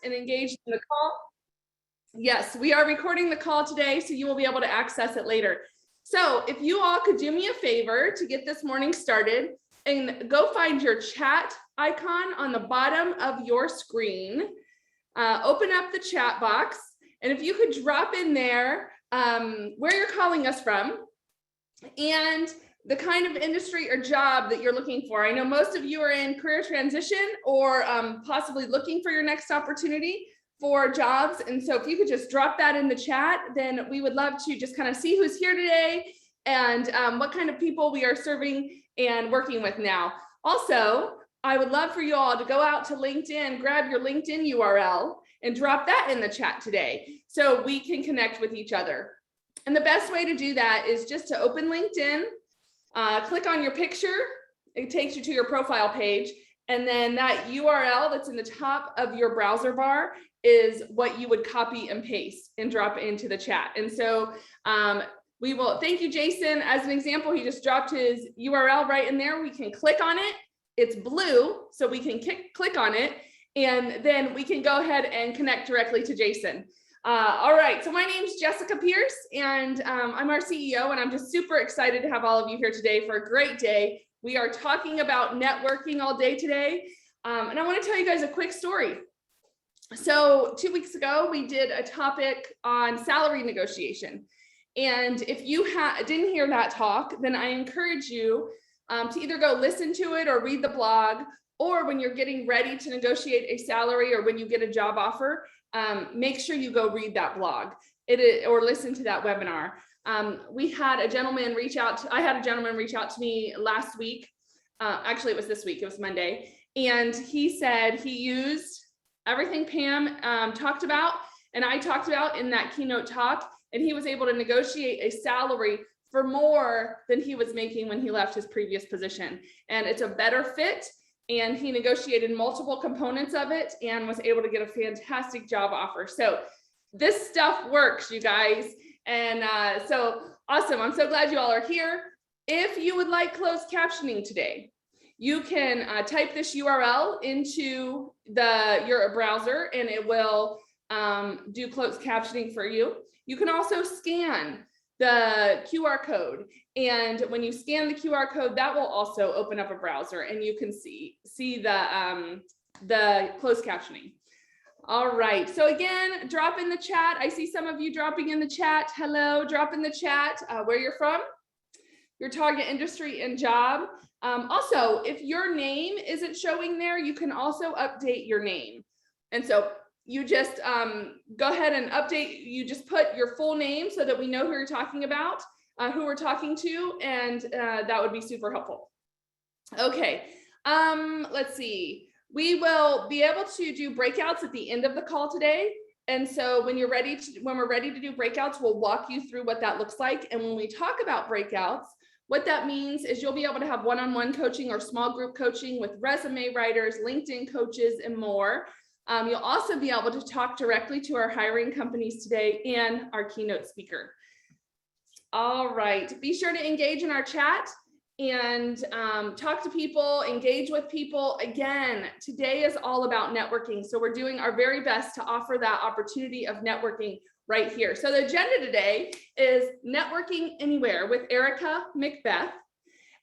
and engaged in the call. Yes, we are recording the call today, so you will be able to access it later. So if you all could do me a favor to get this morning started and go find your chat icon on the bottom of your screen, open up the chat box, and if you could drop in there where you're calling us from and the kind of industry or job that you're looking for. I know most of you are in career transition or possibly looking for your next opportunity for jobs. And so if you could just drop that in the chat, then we would love to just kind of see who's here today and what kind of people we are serving and working with now. Also, I would love for you all to go out to LinkedIn, grab your LinkedIn URL and drop that in the chat today so we can connect with each other. And the best way to do that is just to open LinkedIn, click on your picture, it takes you to your profile page, and then that URL that's in the top of your browser bar is what you would copy and paste and drop into the chat. And so we will, thank you, Jason. As an example, he just dropped his URL right in there. We can click on it. It's blue, so we can click on it, and then we can go ahead and connect directly to Jason. All right, so my name's Jessica Pierce, and I'm our CEO, and I'm just super excited to have all of you here today for a great day. We are talking about networking all day today, and I want to tell you guys a quick story. So 2 weeks ago, we did a topic on salary negotiation, and if you didn't hear that talk, then I encourage you to either go listen to it or read the blog, or when you're getting ready to negotiate a salary or when you get a job offer, make sure you go read that blog or listen to that webinar. We had a gentleman reach out I had a gentleman reach out to me last week. Actually, it was this week, it was Monday. And he said he used everything Pam talked about and I talked about in that keynote talk, and he was able to negotiate a salary for more than he was making when he left his previous position. And it's a better fit. And he negotiated multiple components of it and was able to get a fantastic job offer. So this stuff works, you guys. And so awesome. I'm so glad you all are here. If you would like closed captioning today, you can type this URL into your browser and it will do closed captioning for you. You can also scan the QR code. And when you scan the QR code, that will also open up a browser and you can see the closed captioning. All right, so again, drop in the chat. I see some of you dropping in the chat. Hello, drop in the chat where you're from, your target industry and job. Also, if your name isn't showing there, you can also update your name. And so you just go ahead and update, you just put your full name so that we know who you're talking about, who we're talking to, and that would be super helpful. Okay, let's see. We will be able to do breakouts at the end of the call today. And so when we're ready to do breakouts, we'll walk you through what that looks like. And when we talk about breakouts, what that means is you'll be able to have one-on-one coaching or small group coaching with resume writers, LinkedIn coaches, and more. You'll also be able to talk directly to our hiring companies today and our keynote speaker. All right, be sure to engage in our chat and talk to people, engage with people. Again, today is all about networking. So we're doing our very best to offer that opportunity of networking right here. So the agenda today is networking anywhere with Erica Macbeth.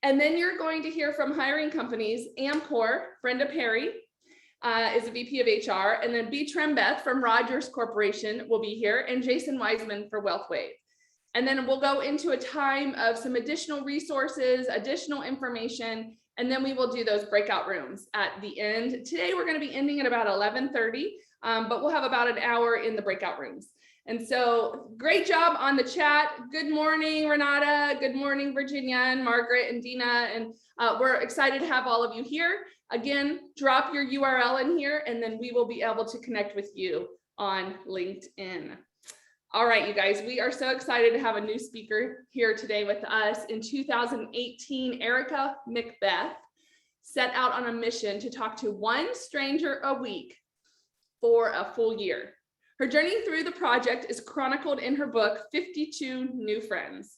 And then you're going to hear from hiring companies. Amkor, Brenda Perry, is a VP of HR, and then B. Trembeth from Rogers Corporation will be here, and Jason Wiseman for WealthWave. And then we'll go into a time of some additional resources, additional information, and then we will do those breakout rooms at the end. Today, we're going to be ending at about 11:30, but we'll have about an hour in the breakout rooms. And so great job on the chat. Good morning, Renata. Good morning, Virginia and Margaret and Dina. And we're excited to have all of you here. Again, drop your URL in here, and then we will be able to connect with you on LinkedIn. All right, you guys, we are so excited to have a new speaker here today with us. In 2018, Erica Macbeth set out on a mission to talk to one stranger a week for a full year. Her journey through the project is chronicled in her book, 52 New Friends,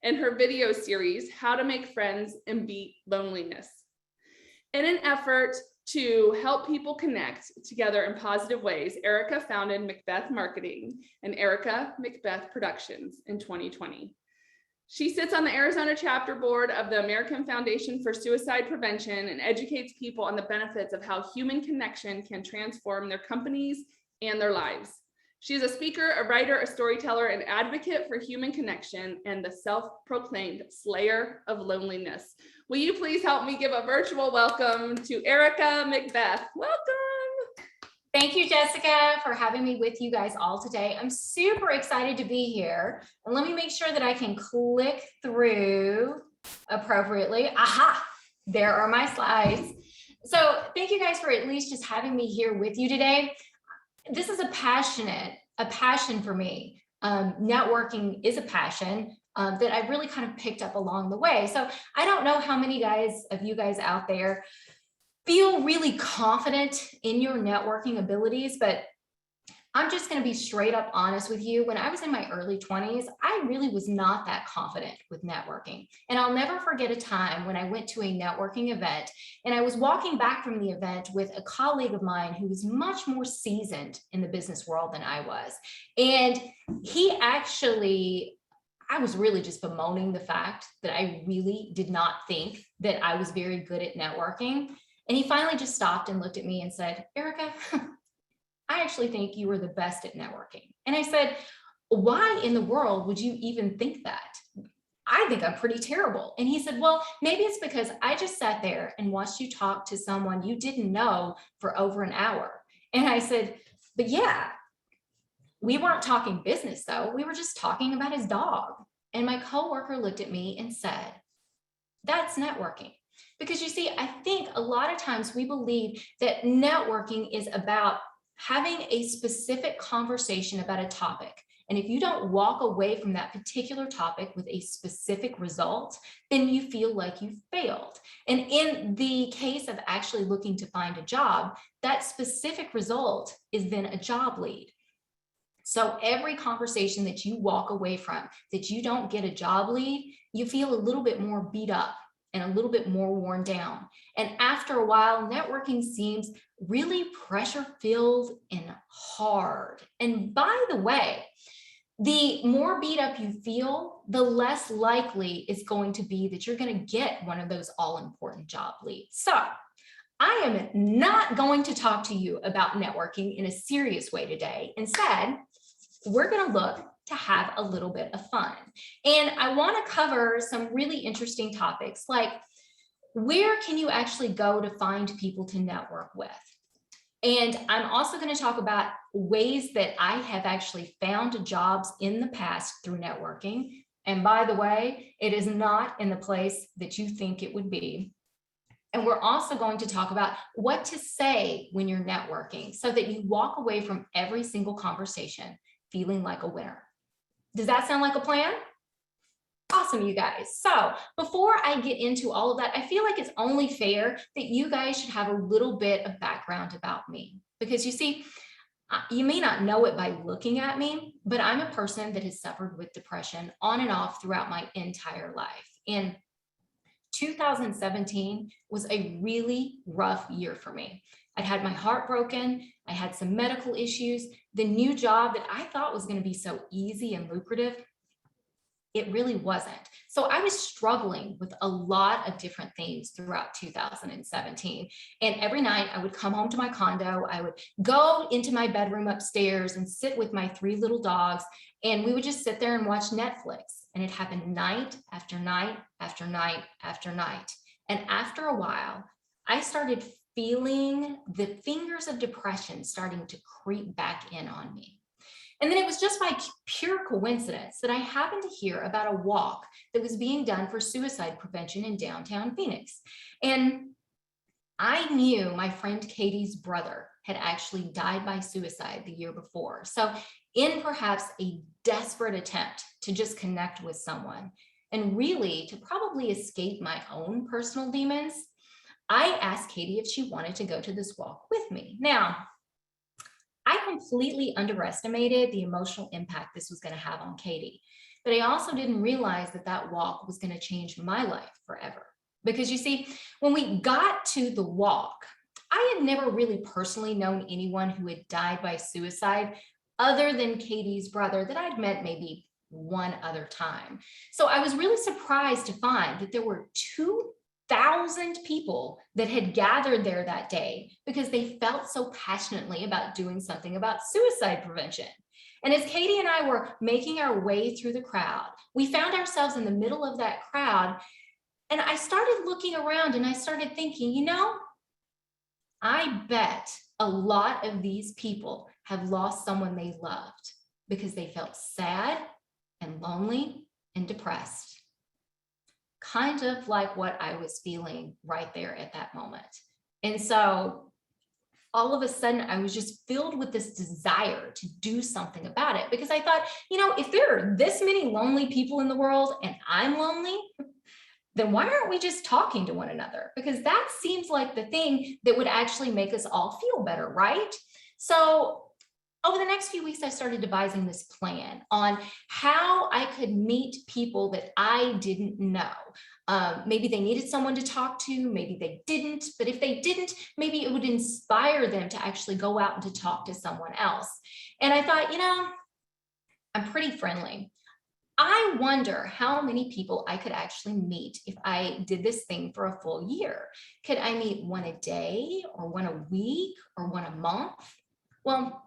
and her video series, How to Make Friends and Beat Loneliness. In an effort To help people connect together in positive ways, Erica founded Macbeth Marketing and Erica Macbeth Productions in 2020. She sits on the Arizona chapter board of the American Foundation for Suicide Prevention and educates people on the benefits of how human connection can transform their companies and their lives. She is a speaker, a writer, a storyteller, an advocate for human connection, and the self-proclaimed slayer of loneliness. Will you please help me give a virtual welcome to Erica Macbeth? Welcome. Thank you, Jessica, for having me with you guys all today. I'm super excited to be here. And let me make sure that I can click through appropriately. Aha, there are my slides. So thank you guys for at least just having me here with you today. This is a passion for me. Networking is a passion that I really kind of picked up along the way. So I don't know how many of you guys out there feel really confident in your networking abilities, but I'm just going to be straight up honest with you. When I was in my early 20s, I really was not that confident with networking. And I'll never forget a time when I went to a networking event and I was walking back from the event with a colleague of mine who was much more seasoned in the business world than I was. And I was really just bemoaning the fact that I really did not think that I was very good at networking. And he finally just stopped and looked at me and said, Erica, I actually think you were the best at networking. And I said, why in the world would you even think that? I think I'm pretty terrible. And he said, well, maybe it's because I just sat there and watched you talk to someone you didn't know for over an hour. And I said, but yeah, we weren't talking business though. We were just talking about his dog. And my coworker looked at me and said, that's networking. Because you see, I think a lot of times we believe that networking is about having a specific conversation about a topic. And if you don't walk away from that particular topic with a specific result, then you feel like you failed. And in the case of actually looking to find a job, that specific result is then a job lead. So every conversation that you walk away from, that you don't get a job lead, you feel a little bit more beat up and a little bit more worn down. And after a while, networking seems really pressure-filled and hard. And by the way, the more beat up you feel, the less likely it's going to be that you're going to get one of those all-important job leads. So I am not going to talk to you about networking in a serious way today. Instead, we're going to look to have a little bit of fun. And I want to cover some really interesting topics, like where can you actually go to find people to network with? And I'm also going to talk about ways that I have actually found jobs in the past through networking. And by the way, it is not in the place that you think it would be. And we're also going to talk about what to say when you're networking so that you walk away from every single conversation feeling like a winner. Does that sound like a plan? Awesome, you guys. So before I get into all of that, I feel like it's only fair that you guys should have a little bit of background about me. Because you see, you may not know it by looking at me, but I'm a person that has suffered with depression on and off throughout my entire life. And 2017 was a really rough year for me. I'd had my heart broken. I had some medical issues. The new job that I thought was going to be so easy and lucrative, it really wasn't. So I was struggling with a lot of different things throughout 2017. And every night I would come home to my condo, I would go into my bedroom upstairs and sit with my 3 little dogs, and we would just sit there and watch Netflix. And it happened night after night after night after night. And after a while, I started feeling the fingers of depression starting to creep back in on me. And then it was just by pure coincidence that I happened to hear about a walk that was being done for suicide prevention in downtown Phoenix. And I knew my friend Katie's brother had actually died by suicide the year before. So in perhaps a desperate attempt to just connect with someone and really to probably escape my own personal demons, I asked Katie if she wanted to go to this walk with me. Now, I completely underestimated the emotional impact this was going to have on Katie, but I also didn't realize that that walk was going to change my life forever. Because you see, when we got to the walk, I had never really personally known anyone who had died by suicide other than Katie's brother that I'd met maybe one other time. So I was really surprised to find that there were 2,000 people that had gathered there that day because they felt so passionately about doing something about suicide prevention. And as Katie and I were making our way through the crowd, we found ourselves in the middle of that crowd. And I started looking around and I started thinking, you know, I bet a lot of these people have lost someone they loved because they felt sad and lonely and depressed. Kind of like what I was feeling right there at that moment. And so all of a sudden, I was just filled with this desire to do something about it because I thought, you know, if there are this many lonely people in the world and I'm lonely, then why aren't we just talking to one another? Because that seems like the thing that would actually make us all feel better, right? So over the next few weeks, I started devising this plan on how I could meet people that I didn't know. Maybe they needed someone to talk to, maybe they didn't, but if they didn't, maybe it would inspire them to actually go out and to talk to someone else. And I thought, you know, I'm pretty friendly. I wonder how many people I could actually meet if I did this thing for a full year. Could I meet one a day or one a week or one a month? Well,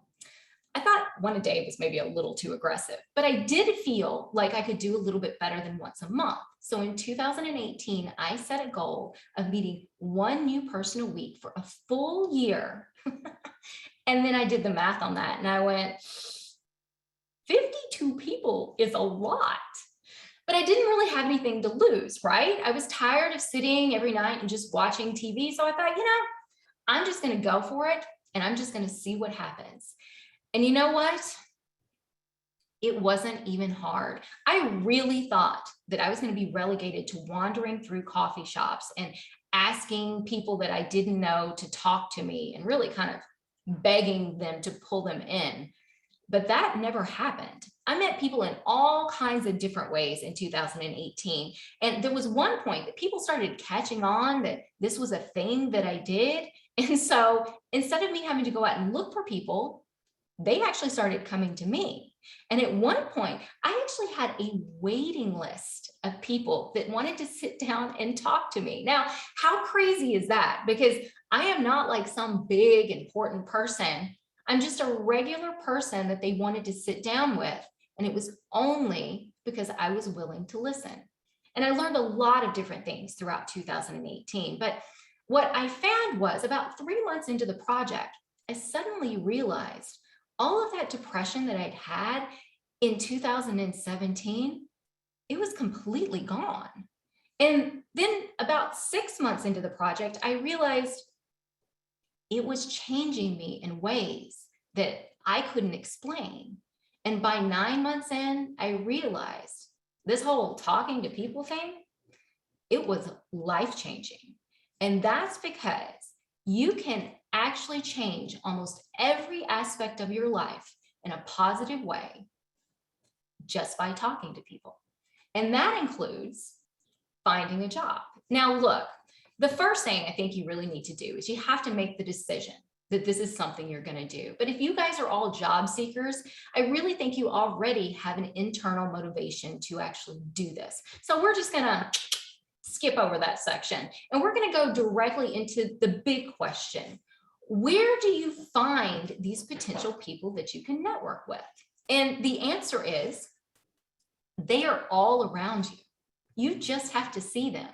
I thought one a day was maybe a little too aggressive, but I did feel like I could do a little bit better than once a month. So in 2018, I set a goal of meeting one new person a week for a full year. And then I did the math on that and I went, 52 people is a lot. But I didn't really have anything to lose, right? I was tired of sitting every night and just watching TV. So I thought, you know, I'm just going to go for it and I'm just going to see what happens. And you know what? It wasn't even hard. I really thought that I was going to be relegated to wandering through coffee shops and asking people that I didn't know to talk to me and really kind of begging them to pull them in. But that never happened. I met people in all kinds of different ways in 2018. And there was one point that people started catching on that this was a thing that I did. And so instead of me having to go out and look for people, they actually started coming to me. And at one point, I actually had a waiting list of people that wanted to sit down and talk to me. Now, how crazy is that? Because I am not like some big important person. I'm just a regular person that they wanted to sit down with. And it was only because I was willing to listen. And I learned a lot of different things throughout 2018. But what I found was about 3 months into the project, I suddenly realized all of that depression that I'd had in 2017, it was completely gone. And then about 6 months into the project, I realized it was changing me in ways that I couldn't explain. And by 9 months in, I realized this whole talking to people thing, it was life-changing. And that's because you can actually change almost every aspect of your life in a positive way just by talking to people. And that includes finding a job. Now, look, the first thing I think you really need to do is you have to make the decision that this is something you're going to do. But if you guys are all job seekers, I really think you already have an internal motivation to actually do this. So we're just going to skip over that section and we're going to go directly into the big question. Where do you find these potential people that you can network with? And the answer is they are all around you. You just have to see them.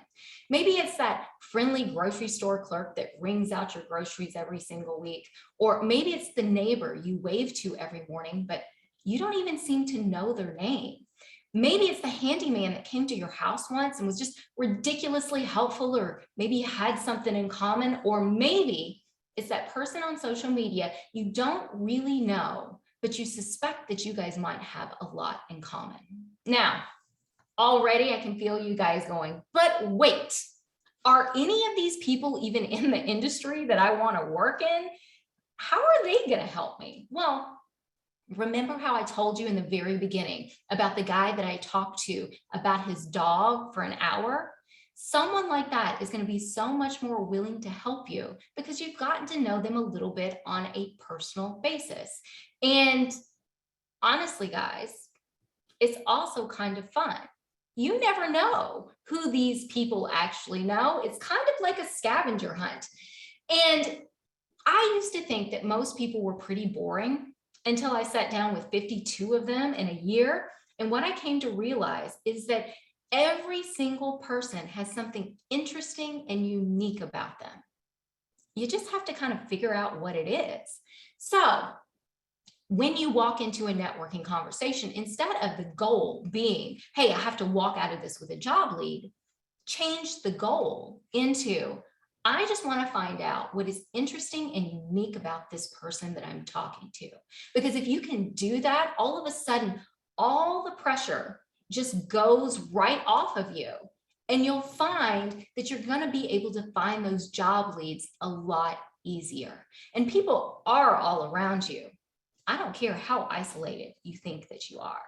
Maybe it's that friendly grocery store clerk that rings out your groceries every single week, or maybe it's the neighbor you wave to every morning, but you don't even seem to know their name. Maybe it's the handyman that came to your house once and was just ridiculously helpful, or maybe you had something in common, or maybe it's that person on social media you don't really know, but you suspect that you guys might have a lot in common. Now, already I can feel you guys going, but wait, are any of these people even in the industry that I want to work in? How are they going to help me? Well, remember how I told you in the very beginning about the guy that I talked to about his dog for an hour? someone like that is going to be so much more willing to help you because you've gotten to know them a little bit on a personal basis. And honestly, guys, it's also kind of fun. You never know who these people actually know. It's kind of like a scavenger hunt. And I used to think that most people were pretty boring until I sat down with 52 of them in a year. And what I came to realize is that every single person has something interesting and unique about them. You just have to kind of figure out what it is. So when you walk into a networking conversation, instead of the goal being, hey, I have to walk out of this with a job lead, change the goal into, I just want to find out what is interesting and unique about this person that I'm talking to. Because if you can do that, all of a sudden, all the pressure just goes right off of you. And you'll find that you're going to be able to find those job leads a lot easier. And people are all around you. I don't care how isolated you think that you are.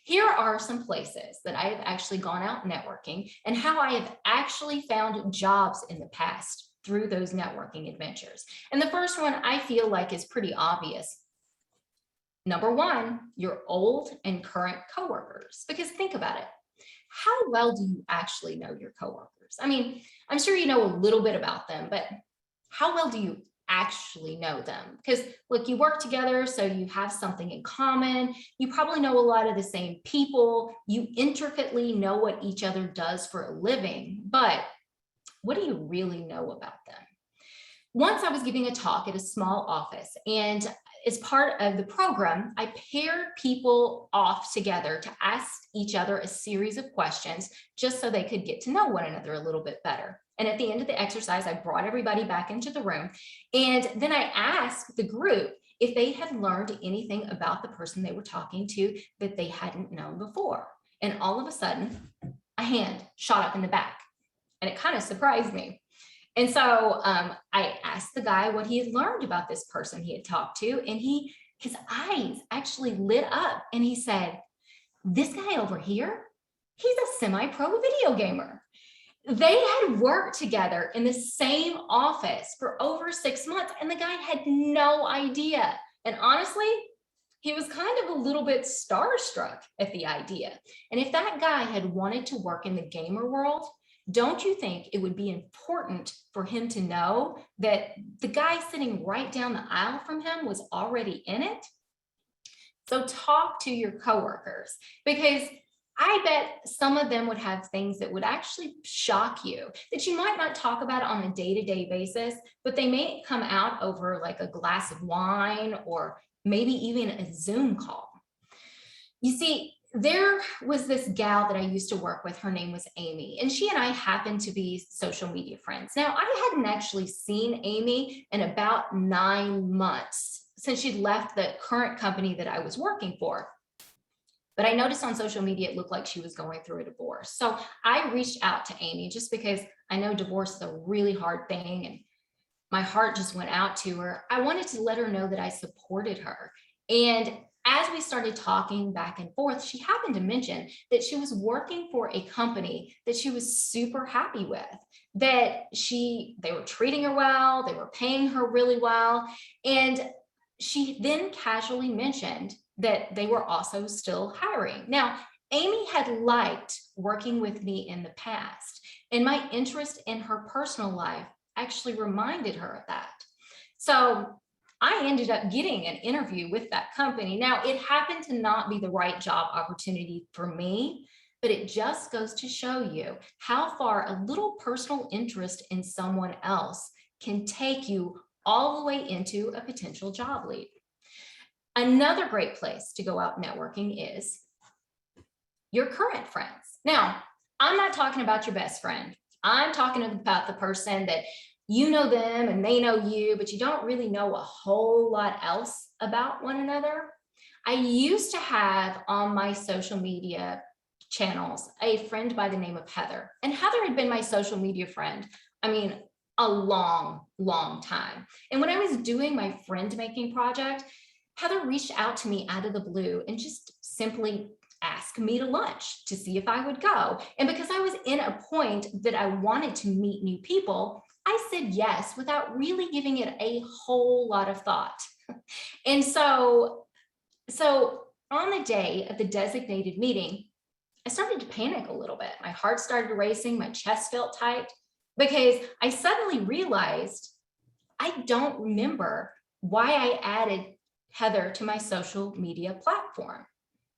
Here are some places that I have actually gone out networking and how I have actually found jobs in the past through those networking adventures. And the first one I feel like is pretty obvious. Number one, your old and current coworkers, because think about it. How well do you actually know your coworkers? I mean, I'm sure you know a little bit about them, but how well do you actually know them? Because look, you work together, so you have something in common. You probably know a lot of the same people. You intricately know what each other does for a living, but what do you really know about them? Once I was giving a talk at a small office, and as part of the program, I paired people off together to ask each other a series of questions just so they could get to know one another a little bit better. And at the end of the exercise, I brought everybody back into the room. And then I asked the group if they had learned anything about the person they were talking to that they hadn't known before. And all of a sudden, a hand shot up in the back. And it kind of surprised me. And so I asked the guy what he had learned about this person he had talked to, and his eyes actually lit up, and he said, "This guy over here, he's a semi-pro video gamer." They had worked together in the same office for over 6 months, and the guy had no idea. And honestly, he was kind of a little bit starstruck at the idea. And if that guy had wanted to work in the gamer world, don't you think it would be important for him to know that the guy sitting right down the aisle from him was already in it? So talk to your coworkers, because I bet some of them would have things that would actually shock you that you might not talk about on a day-to-day basis, but they may come out over like a glass of wine or maybe even a Zoom call. You see, there was this gal that I used to work with. Her name was Amy, and she and I happened to be social media friends. Now, I hadn't actually seen Amy in about 9 months since she'd left the current company that I was working for. But I noticed on social media, it looked like she was going through a divorce. So I reached out to Amy just because I know divorce is a really hard thing, and my heart just went out to her. I wanted to let her know that I supported her. And as we started talking back and forth, she happened to mention that she was working for a company that she was super happy with, that they were treating her well, they were paying her really well. And she then casually mentioned that they were also still hiring. Now, Amy had liked working with me in the past, and my interest in her personal life actually reminded her of that. So I ended up getting an interview with that company. Now, it happened to not be the right job opportunity for me, but it just goes to show you how far a little personal interest in someone else can take you all the way into a potential job lead. Another great place to go out networking is your current friends. Now, I'm not talking about your best friend. I'm talking about the person that you know them and they know you, but you don't really know a whole lot else about one another. I used to have on my social media channels a friend by the name of Heather. And Heather had been my social media friend, a long, long time. And when I was doing my friend making project, Heather reached out to me out of the blue and just simply asked ask me to lunch to see if I would go. And because I was in a point that I wanted to meet new people, I said yes without really giving it a whole lot of thought. And so on the day of the designated meeting, I started to panic a little bit. My heart started racing, my chest felt tight, because I suddenly realized I don't remember why I added Heather to my social media platform.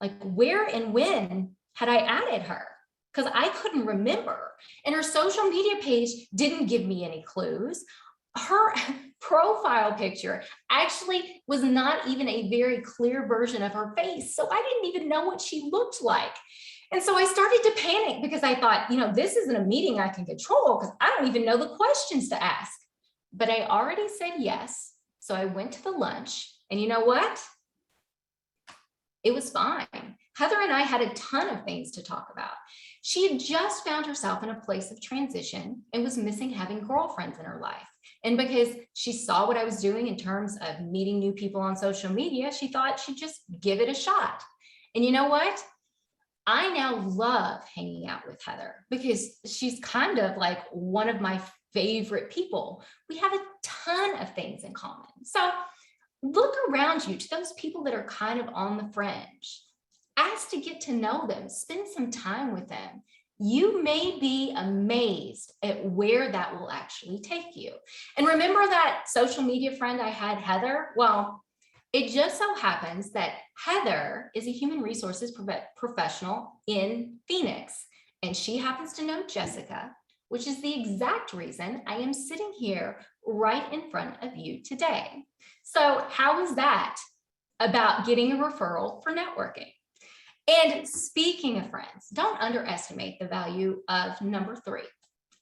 Like, where and when had I added her? Because I couldn't remember. And her social media page didn't give me any clues. Her profile picture actually was not even a very clear version of her face. So I didn't even know what she looked like. And so I started to panic because I thought, this isn't a meeting I can control because I don't even know the questions to ask. But I already said yes. So I went to the lunch, and you know what? It was fine. Heather and I had a ton of things to talk about. She had just found herself in a place of transition and was missing having girlfriends in her life. And because she saw what I was doing in terms of meeting new people on social media, she thought she'd just give it a shot. And you know what? I now love hanging out with Heather because she's kind of like one of my favorite people. We have a ton of things in common. So look around you to those people that are kind of on the fringe. Ask to get to know them, spend some time with them. You may be amazed at where that will actually take you. And remember that social media friend I had, Heather? Well, it just so happens that Heather is a human resources professional in Phoenix, and she happens to know Jessica, which is the exact reason I am sitting here right in front of you today. So how is that about getting a referral for networking? And speaking of friends, don't underestimate the value of number 3,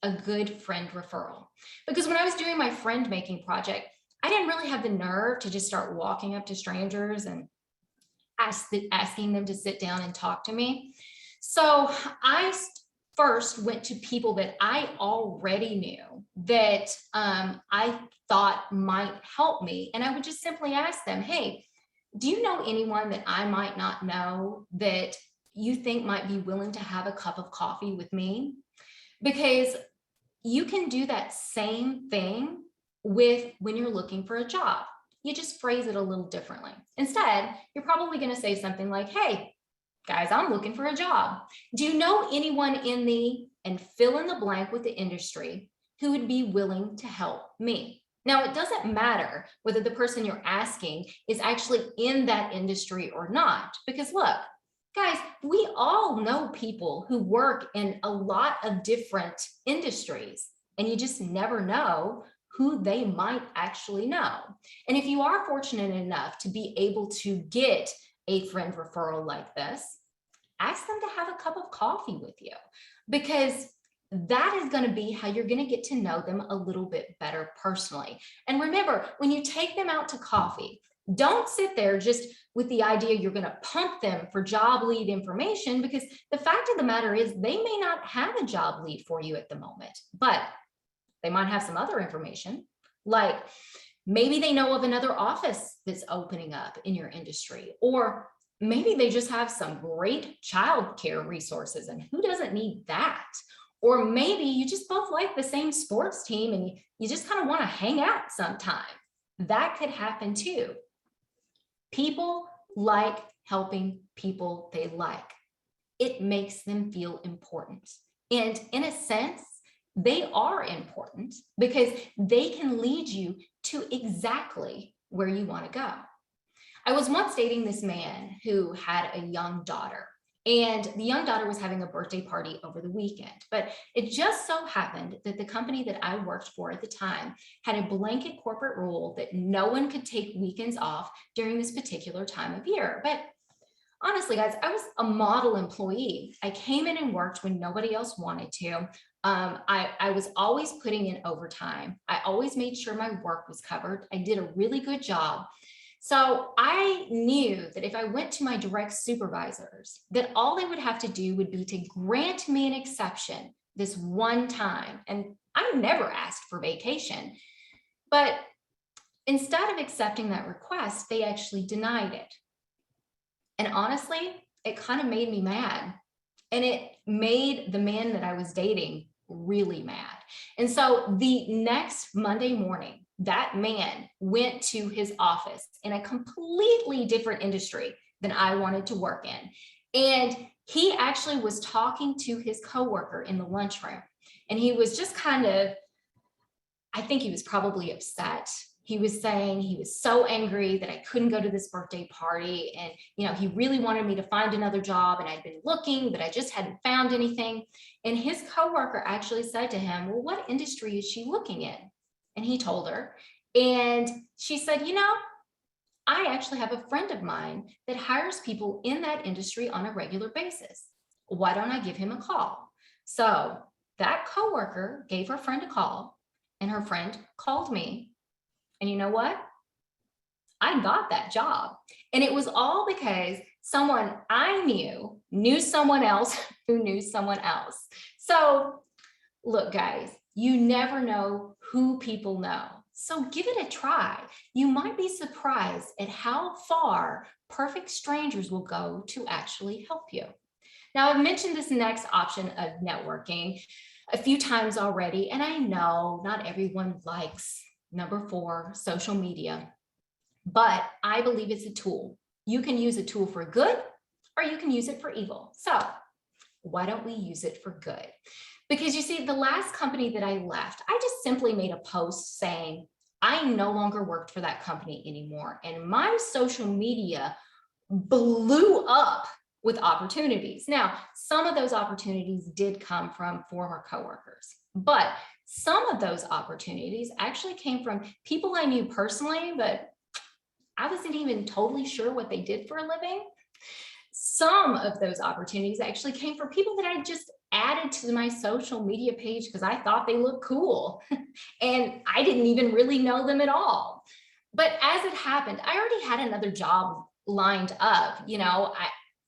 a good friend referral. Because when I was doing my friend making project, I didn't really have the nerve to just start walking up to strangers and asking them to sit down and talk to me. So I first went to people that I already knew that I thought might help me. And I would just simply ask them, hey, do you know anyone that I might not know that you think might be willing to have a cup of coffee with me? Because you can do that same thing with when you're looking for a job. You just phrase it a little differently. Instead, you're probably going to say something like, hey, guys, I'm looking for a job. Do you know anyone in the, and fill in the blank with the industry, who would be willing to help me? Now, it doesn't matter whether the person you're asking is actually in that industry or not, because look, guys, we all know people who work in a lot of different industries, and you just never know who they might actually know. And if you are fortunate enough to be able to get a friend referral like this, ask them to have a cup of coffee with you, because that is going to be how you're going to get to know them a little bit better personally. And remember, when you take them out to coffee, don't sit there just with the idea you're going to pump them for job lead information, because the fact of the matter is they may not have a job lead for you at the moment, but they might have some other information, like maybe they know of another office that's opening up in your industry, or maybe they just have some great childcare resources, and who doesn't need that? Or maybe you just both like the same sports team and you just kind of want to hang out sometime. That could happen too. People like helping people they like. It makes them feel important. And in a sense, they are important because they can lead you to exactly where you want to go. I was once dating this man who had a young daughter, and the young daughter was having a birthday party over the weekend. But it just so happened that the company that I worked for at the time had a blanket corporate rule that no one could take weekends off during this particular time of year. But honestly, guys, I was a model employee. I came in and worked when nobody else wanted to. I was always putting in overtime. I always made sure my work was covered. I did a really good job. So I knew that if I went to my direct supervisors, that all they would have to do would be to grant me an exception this one time. And I never asked for vacation. But instead of accepting that request, they actually denied it. And honestly, it kind of made me mad. And it made the man that I was dating really mad. And so the next Monday morning, that man went to his office in a completely different industry than I wanted to work in. And he actually was talking to his coworker in the lunchroom. And he was just kind of, I think he was probably upset. He was saying he was so angry that I couldn't go to this birthday party. And, he really wanted me to find another job, and I'd been looking, but I just hadn't found anything. And his coworker actually said to him, well, what industry is she looking in? And he told her, and she said, I actually have a friend of mine that hires people in that industry on a regular basis. Why don't I give him a call? So that coworker gave her friend a call, and her friend called me. And you know what? I got that job. And it was all because someone I knew someone else who knew someone else. So look, guys, you never know who people know. So give it a try. You might be surprised at how far perfect strangers will go to actually help you. Now, I've mentioned this next option of networking a few times already, and I know not everyone likes number 4, social media, but I believe it's a tool. You can use a tool for good, or you can use it for evil. So why don't we use it for good? Because you see, the last company that I left, I just simply made a post saying I no longer worked for that company anymore. And my social media blew up with opportunities. Now, some of those opportunities did come from former coworkers, but some of those opportunities actually came from people I knew personally, but I wasn't even totally sure what they did for a living. Some of those opportunities actually came from people that I just added to my social media page because I thought they looked cool. And I didn't even really know them at all. But as it happened, I already had another job lined up.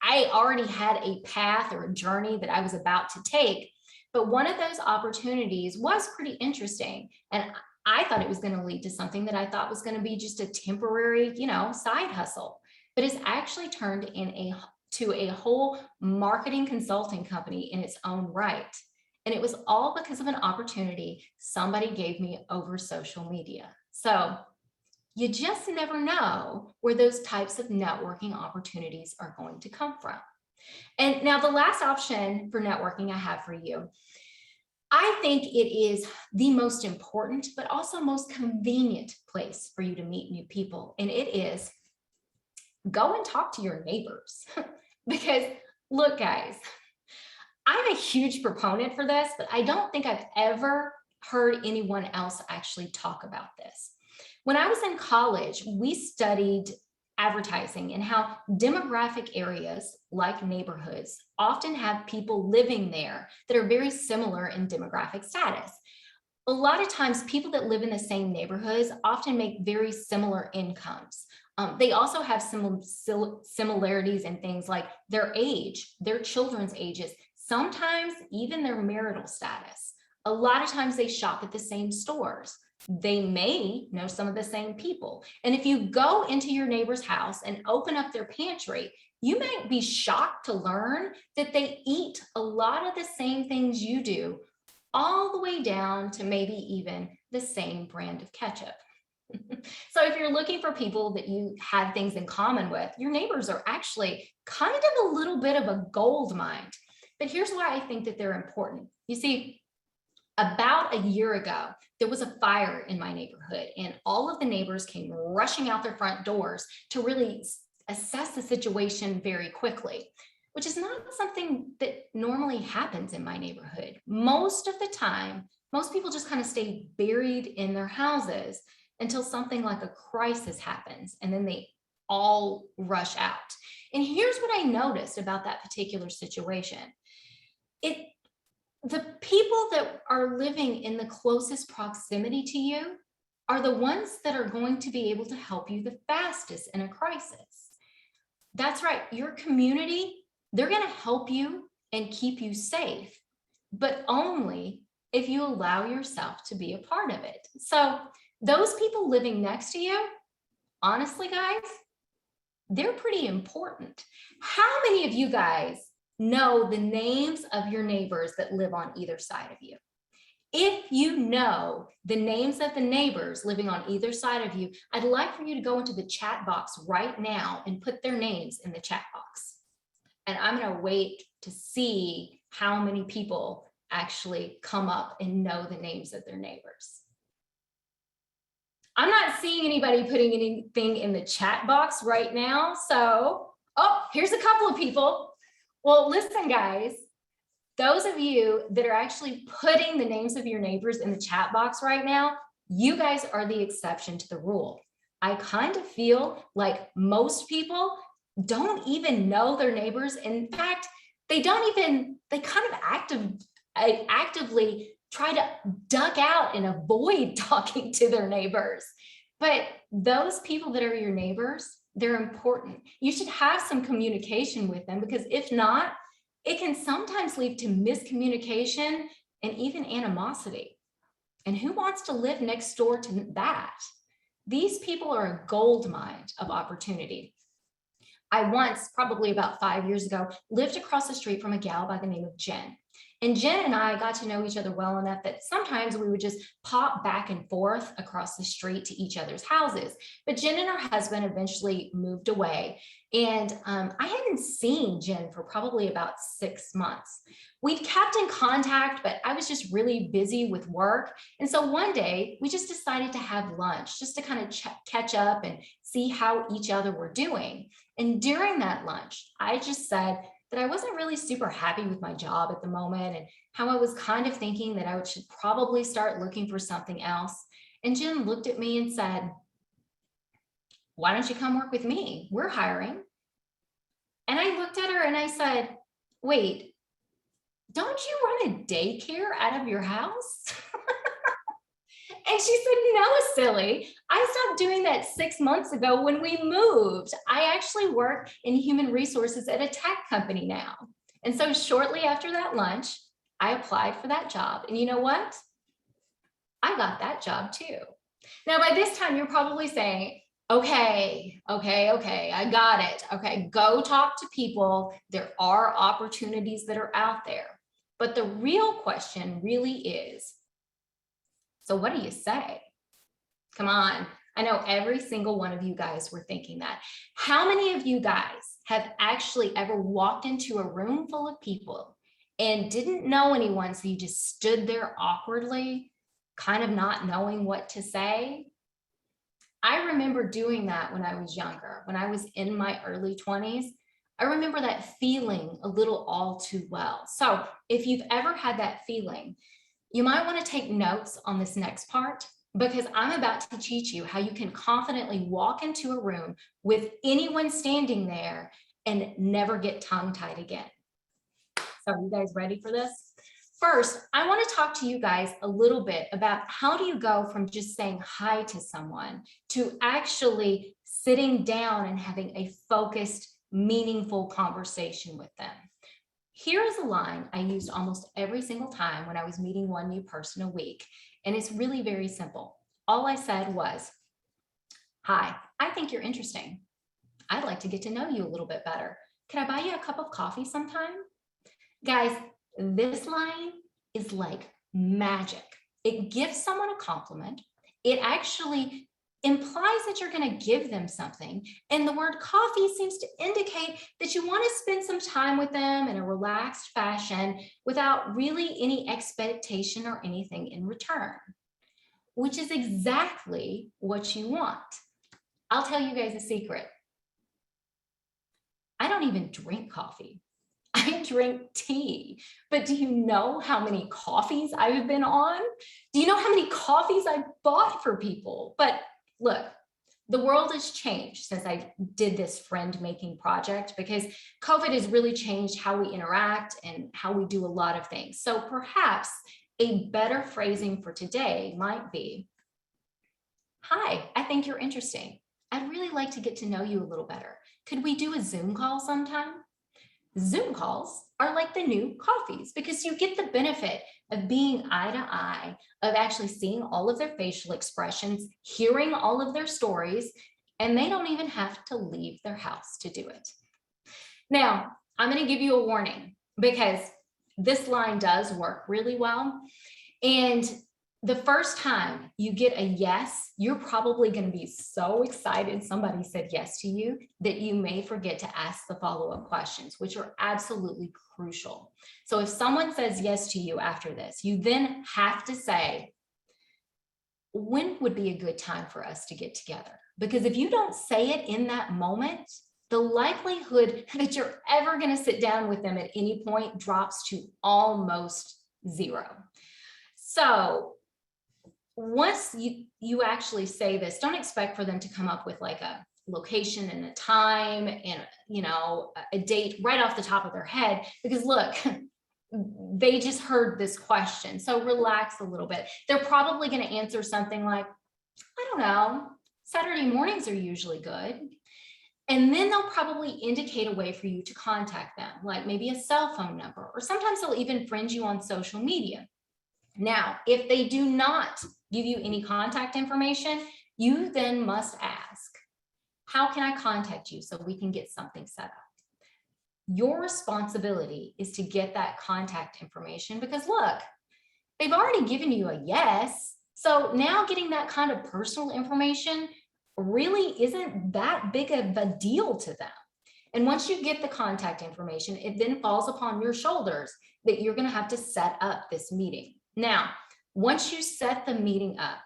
I already had a path or a journey that I was about to take. But one of those opportunities was pretty interesting. And I thought it was going to lead to something that I thought was going to be just a temporary, side hustle. But it's actually turned to a whole marketing consulting company in its own right. And it was all because of an opportunity somebody gave me over social media. So you just never know where those types of networking opportunities are going to come from. And now the last option for networking I have for you, I think it is the most important, but also most convenient place for you to meet new people. And it is go and talk to your neighbors. Because look, guys, I'm a huge proponent for this, but I don't think I've ever heard anyone else actually talk about this. When I was in college, we studied advertising and how demographic areas like neighborhoods often have people living there that are very similar in demographic status. A lot of times people that live in the same neighborhoods often make very similar incomes. They also have some similarities in things like their age, their children's ages, sometimes even their marital status. A lot of times they shop at the same stores. They may know some of the same people. And if you go into your neighbor's house and open up their pantry, you might be shocked to learn that they eat a lot of the same things you do, all the way down to maybe even the same brand of ketchup. So if you're looking for people that you have things in common with, your neighbors are actually kind of a little bit of a gold mine. But here's why I think that they're important. You see, about a year ago, there was a fire in my neighborhood, and all of the neighbors came rushing out their front doors to really assess the situation very quickly, which is not something that normally happens in my neighborhood. Most of the time, most people just kind of stay buried in their houses until something like a crisis happens, and then they all rush out. And here's what I noticed about that particular situation. The people that are living in the closest proximity to you are the ones that are going to be able to help you the fastest in a crisis. That's right, your community, they're going to help you and keep you safe, but only if you allow yourself to be a part of it. So those people living next to you, honestly, guys, they're pretty important. How many of you guys know the names of your neighbors that live on either side of you? If you know the names of the neighbors living on either side of you, I'd like for you to go into the chat box right now and put their names in the chat box. And I'm going to wait to see how many people actually come up and know the names of their neighbors. I'm not seeing anybody putting anything in the chat box right now. So, oh, here's a couple of people. Well, listen, guys, those of you that are actually putting the names of your neighbors in the chat box right now, you guys are the exception to the rule. I kind of feel like most people don't even know their neighbors. In fact, they kind of actively try to duck out and avoid talking to their neighbors. But those people that are your neighbors, they're important. You should have some communication with them, because if not, it can sometimes lead to miscommunication and even animosity. And who wants to live next door to that? These people are a gold mine of opportunity. I once, probably about 5 years ago, lived across the street from a gal by the name of Jen. And Jen and I got to know each other well enough that sometimes we would just pop back and forth across the street to each other's houses. But Jen and her husband eventually moved away. And I hadn't seen Jen for probably about 6 months. We'd kept in contact, but I was just really busy with work. And so one day we just decided to have lunch just to kind of catch up and see how each other were doing. And during that lunch, I just said that I wasn't really super happy with my job at the moment, and how I was kind of thinking that I should probably start looking for something else. And Jen looked at me and said, "Why don't you come work with me? We're hiring." And I looked at her and I said, "Wait, don't you run a daycare out of your house?" And she said, "No, silly. I stopped doing that 6 months ago when we moved. I actually work in human resources at a tech company now." And so shortly after that lunch, I applied for that job. And you know what? I got that job too. Now, by this time, you're probably saying, okay, I got it. Okay, go talk to people. There are opportunities that are out there. But the real question really is, so what do you say? Come on. I know every single one of you guys were thinking that. How many of you guys have actually ever walked into a room full of people and didn't know anyone, so you just stood there awkwardly, kind of not knowing what to say? I remember doing that when I was younger, when I was in my early 20s. I remember that feeling a little all too well. So if you've ever had that feeling, you might want to take notes on this next part, because I'm about to teach you how you can confidently walk into a room with anyone standing there and never get tongue-tied again. So are you guys ready for this? First, I want to talk to you guys a little bit about how do you go from just saying hi to someone to actually sitting down and having a focused, meaningful conversation with them. Here's a line I used almost every single time when I was meeting one new person a week, and it's really very simple. All I said was, "Hi, I think you're interesting. I'd like to get to know you a little bit better. Can I buy you a cup of coffee sometime?" Guys, this line is like magic. It gives someone a compliment. It actually implies that you're going to give them something. And the word coffee seems to indicate that you want to spend some time with them in a relaxed fashion without really any expectation or anything in return, which is exactly what you want. I'll tell you guys a secret. I don't even drink coffee. I drink tea. But do you know how many coffees I've been on? Do you know how many coffees I bought for people? But look, the world has changed since I did this friend-making project, because COVID has really changed how we interact and how we do a lot of things. So perhaps a better phrasing for today might be, "Hi, I think you're interesting. I'd really like to get to know you a little better. Could we do a Zoom call sometime?" Zoom calls are like the new coffees, because you get the benefit of being eye to eye, of actually seeing all of their facial expressions, hearing all of their stories, and they don't even have to leave their house to do it. Now, I'm going to give you a warning because this line does work really well. And the first time you get a yes, you're probably going to be so excited somebody said yes to you that you may forget to ask the follow-up questions, which are absolutely crucial. So if someone says yes to you after this, you then have to say, when would be a good time for us to get together? Because if you don't say it in that moment, the likelihood that you're ever going to sit down with them at any point drops to almost zero. So once you actually say this, don't expect for them to come up with like a location and a time and, you know, a date right off the top of their head, because look, they just heard this question. So relax a little bit. They're probably going to answer something like, I don't know, Saturday mornings are usually good. And then they'll probably indicate a way for you to contact them, like maybe a cell phone number, or sometimes they'll even friend you on social media. Now, if they do not give you any contact information, you then must ask, how can I contact you so we can get something set up? Your responsibility is to get that contact information because look, they've already given you a yes. So now getting that kind of personal information really isn't that big of a deal to them. And once you get the contact information, it then falls upon your shoulders that you're going to have to set up this meeting. Now, once you set the meeting up,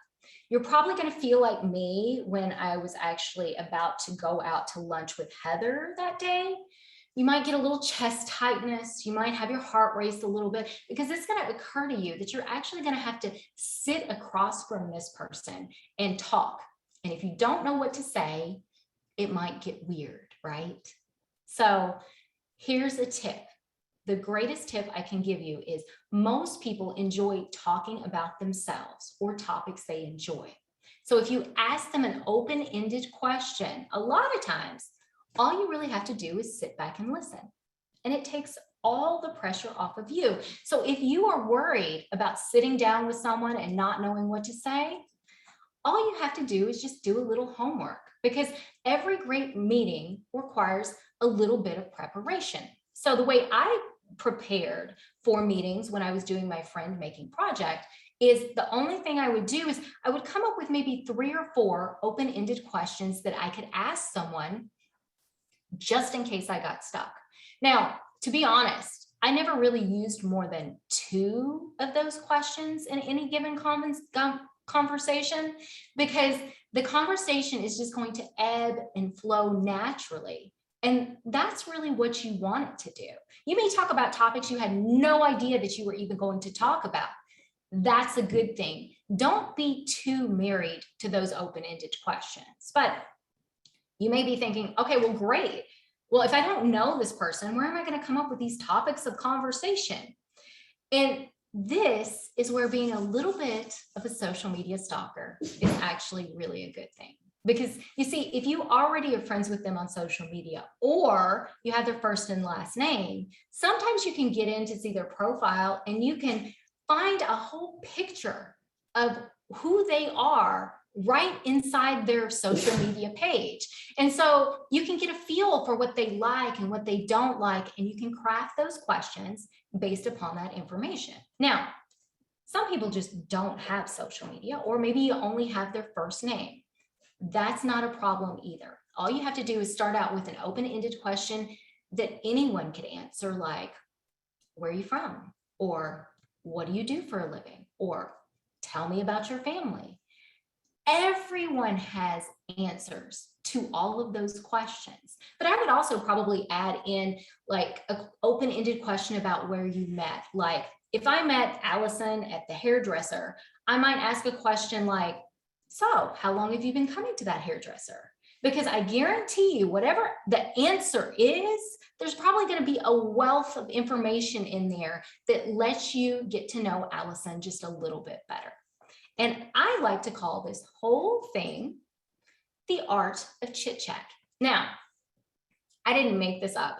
you're probably going to feel like me when I was actually about to go out to lunch with Heather that day. You might get a little chest tightness. You might have your heart race a little bit because it's going to occur to you that you're actually going to have to sit across from this person and talk. And if you don't know what to say, it might get weird, right? So here's a tip. The greatest tip I can give you is most people enjoy talking about themselves or topics they enjoy. So if you ask them an open-ended question, a lot of times, all you really have to do is sit back and listen. And it takes all the pressure off of you. So if you are worried about sitting down with someone and not knowing what to say, all you have to do is just do a little homework because every great meeting requires a little bit of preparation. So the way I prepared for meetings when I was doing my friend making project is the only thing I would do is I would come up with maybe 3 or 4 open-ended questions that I could ask someone just in case I got stuck. Now, to be honest, I never really used more than 2 of those questions in any given conversation because the conversation is just going to ebb and flow naturally. And that's really what you want it to do. You may talk about topics you had no idea that you were even going to talk about. That's a good thing. Don't be too married to those open-ended questions. But you may be thinking, okay, well, great. Well, if I don't know this person, where am I going to come up with these topics of conversation? And this is where being a little bit of a social media stalker is actually really a good thing. Because you see, if you already are friends with them on social media or you have their first and last name, sometimes you can get in to see their profile and you can find a whole picture of who they are right inside their social media page. And so you can get a feel for what they like and what they don't like, and you can craft those questions based upon that information. Now, some people just don't have social media, or maybe you only have their first name. That's not a problem either. All you have to do is start out with an open-ended question that anyone could answer, like, where are you from? Or what do you do for a living? Or tell me about your family. Everyone has answers to all of those questions. But I would also probably add in like an open-ended question about where you met. Like if I met Allison at the hairdresser, I might ask a question like, so how long have you been coming to that hairdresser? Because I guarantee you, whatever the answer is, there's probably going to be a wealth of information in there that lets you get to know Allison just a little bit better. And I like to call this whole thing the art of chit chat. Now, I didn't make this up.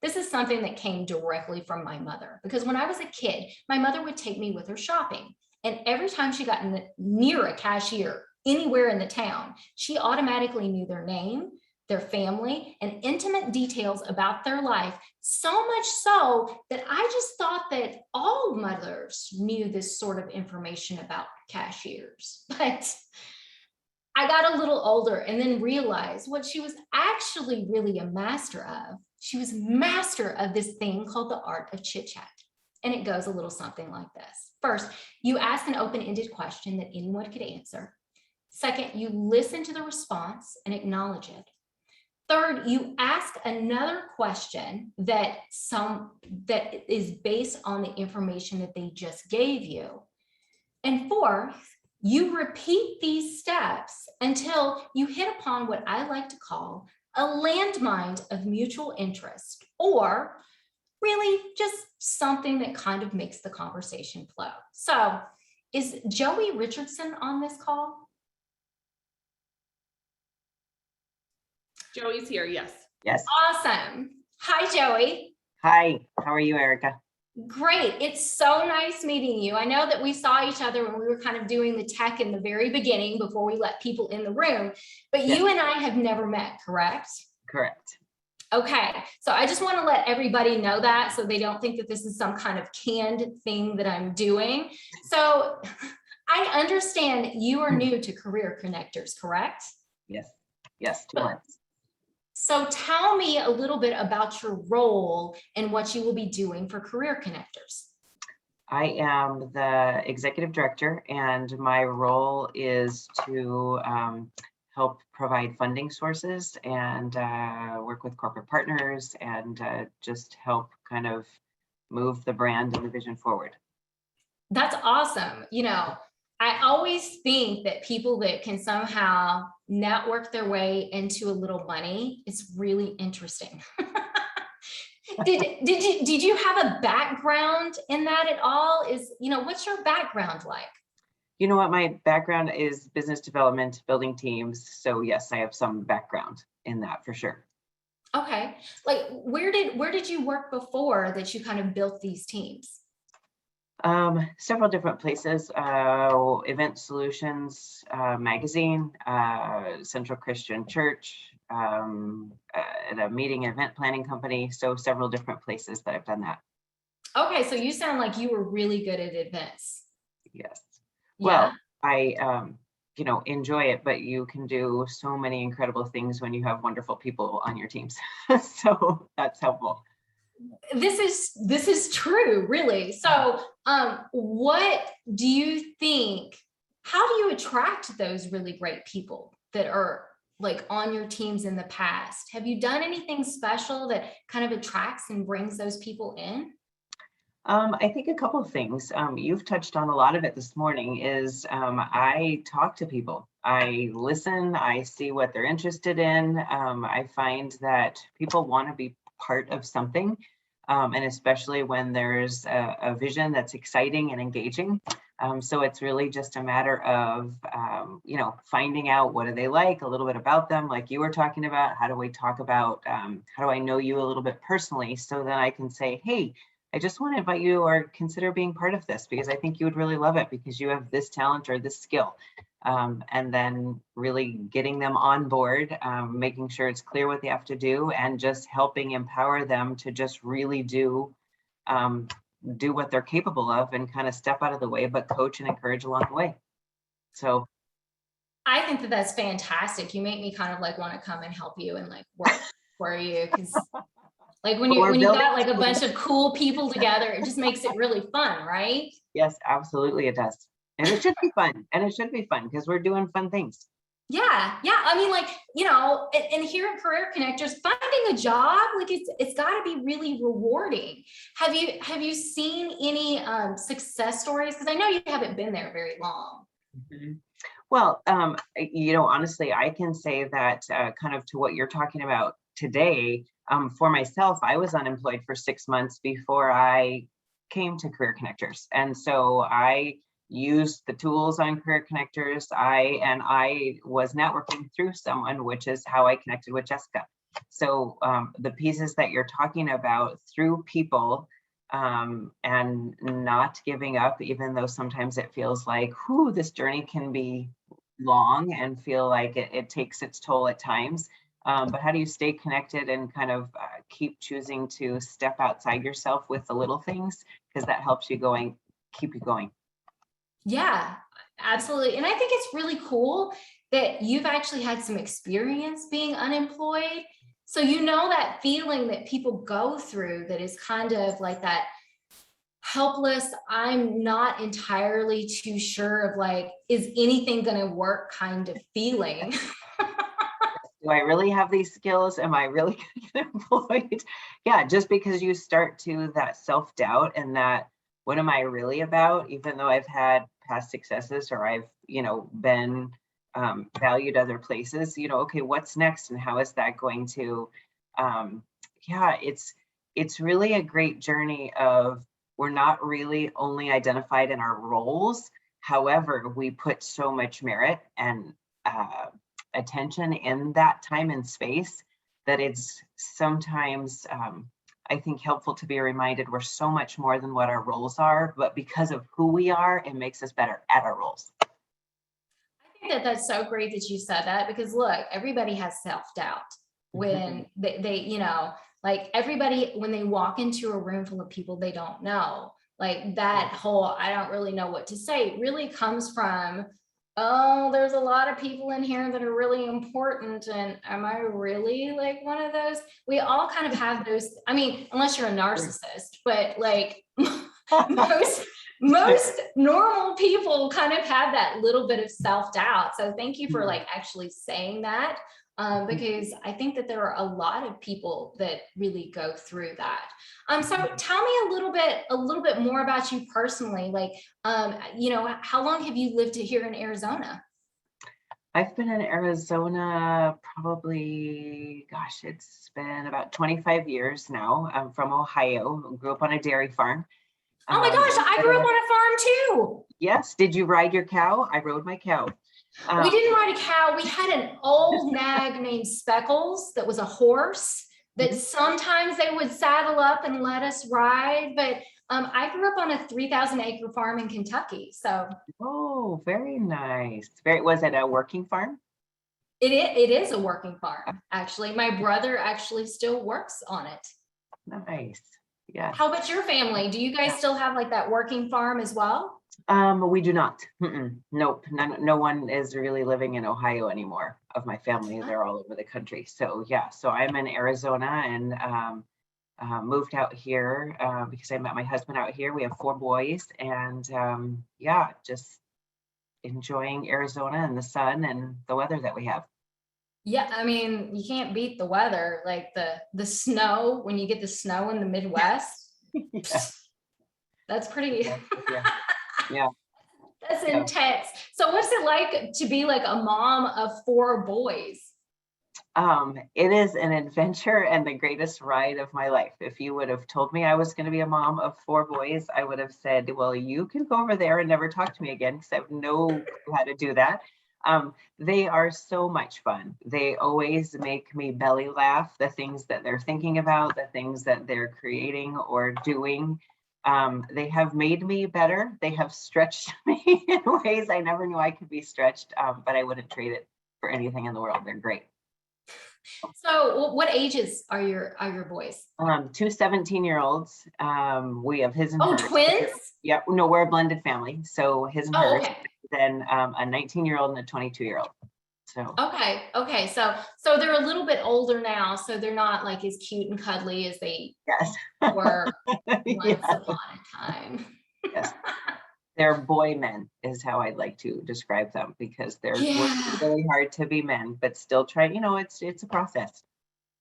This is something that came directly from my mother, because when I was a kid, my mother would take me with her shopping. And every time she got near a cashier, anywhere in the town. She automatically knew their name, their family, and intimate details about their life, so much so that I just thought that all mothers knew this sort of information about cashiers. But I got a little older and then realized what she was actually really a master of. She was master of this thing called the Art of Chit Chat. And it goes a little something like this. First, you ask an open-ended question that anyone could answer. Second, you listen to the response and acknowledge it. Third, you ask another question that is based on the information that they just gave you. And fourth, you repeat these steps until you hit upon what I like to call a landmine of mutual interest, or really just something that kind of makes the conversation flow. So, is Joey Richardson on this call? Joey's here, yes. Yes. Awesome. Hi, Joey. Hi, how are you, Erica? Great. It's so nice meeting you. I know that we saw each other when we were kind of doing the tech in the very beginning before we let people in the room, but Yes. you and I have never met, correct? Correct. Okay, so I just want to let everybody know that so they don't think that this is some kind of canned thing that I'm doing. So I understand you are new to Career Connectors, correct? Yes. Yes, 2 months. So tell me a little bit about your role and what you will be doing for Career Connectors. I am the executive director, and my role is to help provide funding sources and work with corporate partners and just help kind of move the brand and the vision forward. That's awesome. You know, I always think that people that can somehow network their way into a little money is really interesting. Did you have a background in that at all? What's your background like? You know what, my background is business development, building teams. So yes, I have some background in that for sure. Okay. Like where did you work before that you kind of built these teams? Several different places, Event Solutions magazine, Central Christian Church, at a meeting and event planning company. So several different places that I've done that. Okay, so you sound like you were really good at events. Yes. Yeah. Well, I enjoy it, but you can do so many incredible things when you have wonderful people on your teams. So that's helpful. This is true, really. So what do you think, how do you attract those really great people that are like on your teams in the past? Have you done anything special that kind of attracts and brings those people in? I think a couple of things. You've touched on a lot of it this morning is I talk to people. I listen, I see what they're interested in. I find that people want to be part of something. And especially when there's a vision that's exciting and engaging. So it's really just a matter of, finding out what do they like, a little bit about them, like you were talking about. How do we talk about, how do I know you a little bit personally, so that I can say, hey, I just want to invite you or consider being part of this because I think you would really love it because you have this talent or this skill. And then really getting them on board, making sure it's clear what they have to do, and just helping empower them to just really do what they're capable of and kind of step out of the way, but coach and encourage along the way. So I think that that's fantastic. You make me kind of like want to come and help you and like work for you, because like when you got like a bunch of cool people together, it just makes it really fun, right? Yes, absolutely it does. And it should be fun. And it should be fun because we're doing fun things. Yeah. I mean, like, and here at Career Connectors, finding a job, like it's got to be really rewarding. Have you seen any success stories? Because I know you haven't been there very long. Mm-hmm. Well, honestly, I can say that kind of to what you're talking about today, for myself, I was unemployed for 6 months before I came to Career Connectors. And so I used the tools on Career Connectors. I was networking through someone, which is how I connected with Jessica. So the pieces that you're talking about through people and not giving up, even though sometimes it feels like, this journey can be long and feel like it takes its toll at times. But how do you stay connected and kind of keep choosing to step outside yourself with the little things? Because that helps you keep you going. Yeah, absolutely. And I think it's really cool that you've actually had some experience being unemployed. So you know that feeling that people go through that is kind of like that helpless, I'm not entirely too sure of like, is anything going to work kind of feeling. Do I really have these skills? Am I really going to get employed? Yeah, just because you start to that self-doubt and that, what am I really about? Even though I've had past successes or I've, been valued other places, okay, what's next and how is that going to, yeah, it's really a great journey of, we're not really only identified in our roles. However, we put so much merit and attention in that time and space that it's sometimes, I think, helpful to be reminded we're so much more than what our roles are, but because of who we are, it makes us better at our roles. I think that that's so great that you said that, because look, everybody has self-doubt when they like everybody, when they walk into a room full of people they don't know, like that whole, I don't really know what to say, really comes from, oh, there's a lot of people in here that are really important. And am I really like one of those? We all kind of have those. I mean, unless you're a narcissist, but like most normal people kind of have that little bit of self-doubt. So thank you for like actually saying that. Because I think that there are a lot of people that really go through that. So tell me a little bit more about you personally. Like, how long have you lived here in Arizona? I've been in Arizona probably, gosh, it's been about 25 years now. I'm from Ohio, grew up on a dairy farm. Oh my gosh, I grew up on a farm too. Yes. Did you ride your cow? I rode my cow. We didn't ride a cow. We had an old nag named Speckles that was a horse that sometimes they would saddle up and let us ride. But I grew up on a 3,000-acre farm in Kentucky. So. Oh, very nice. Was it a working farm? It is a working farm, actually. My brother actually still works on it. Nice. Yeah. How about your family? Do you guys still have like that working farm as well? We do not. Nope. No one is really living in Ohio anymore of my family. They're all over the country. So yeah, so I'm in Arizona and moved out here because I met my husband out here. We have 4 boys and yeah, just enjoying Arizona and the sun and the weather that we have. Yeah, I mean, you can't beat the weather, like the snow, when you get the snow in the Midwest. Yeah. That's pretty. Yeah. That's intense. So what's it like to be like a mom of 4 boys? It is an adventure and the greatest ride of my life. If you would have told me I was going to be a mom of 4 boys, I would have said, well, you can go over there and never talk to me again because I have no clue how to do that. They are so much fun. They always make me belly laugh, the things that they're thinking about, the things that they're creating or doing. They have made me better. They have stretched me in ways I never knew I could be stretched, but I wouldn't trade it for anything in the world. They're great. So what ages are your boys? 2 17-year-olds. We have his and hers. Twins? Yeah, no, we're a blended family. So his and hers, okay. Then a 19-year-old and a 22-year-old. So okay. So they're a little bit older now, so they're not like as cute and cuddly as they were once upon a time. Yes. They're boy men is how I'd like to describe them because they're working really hard to be men, but still trying, it's a process.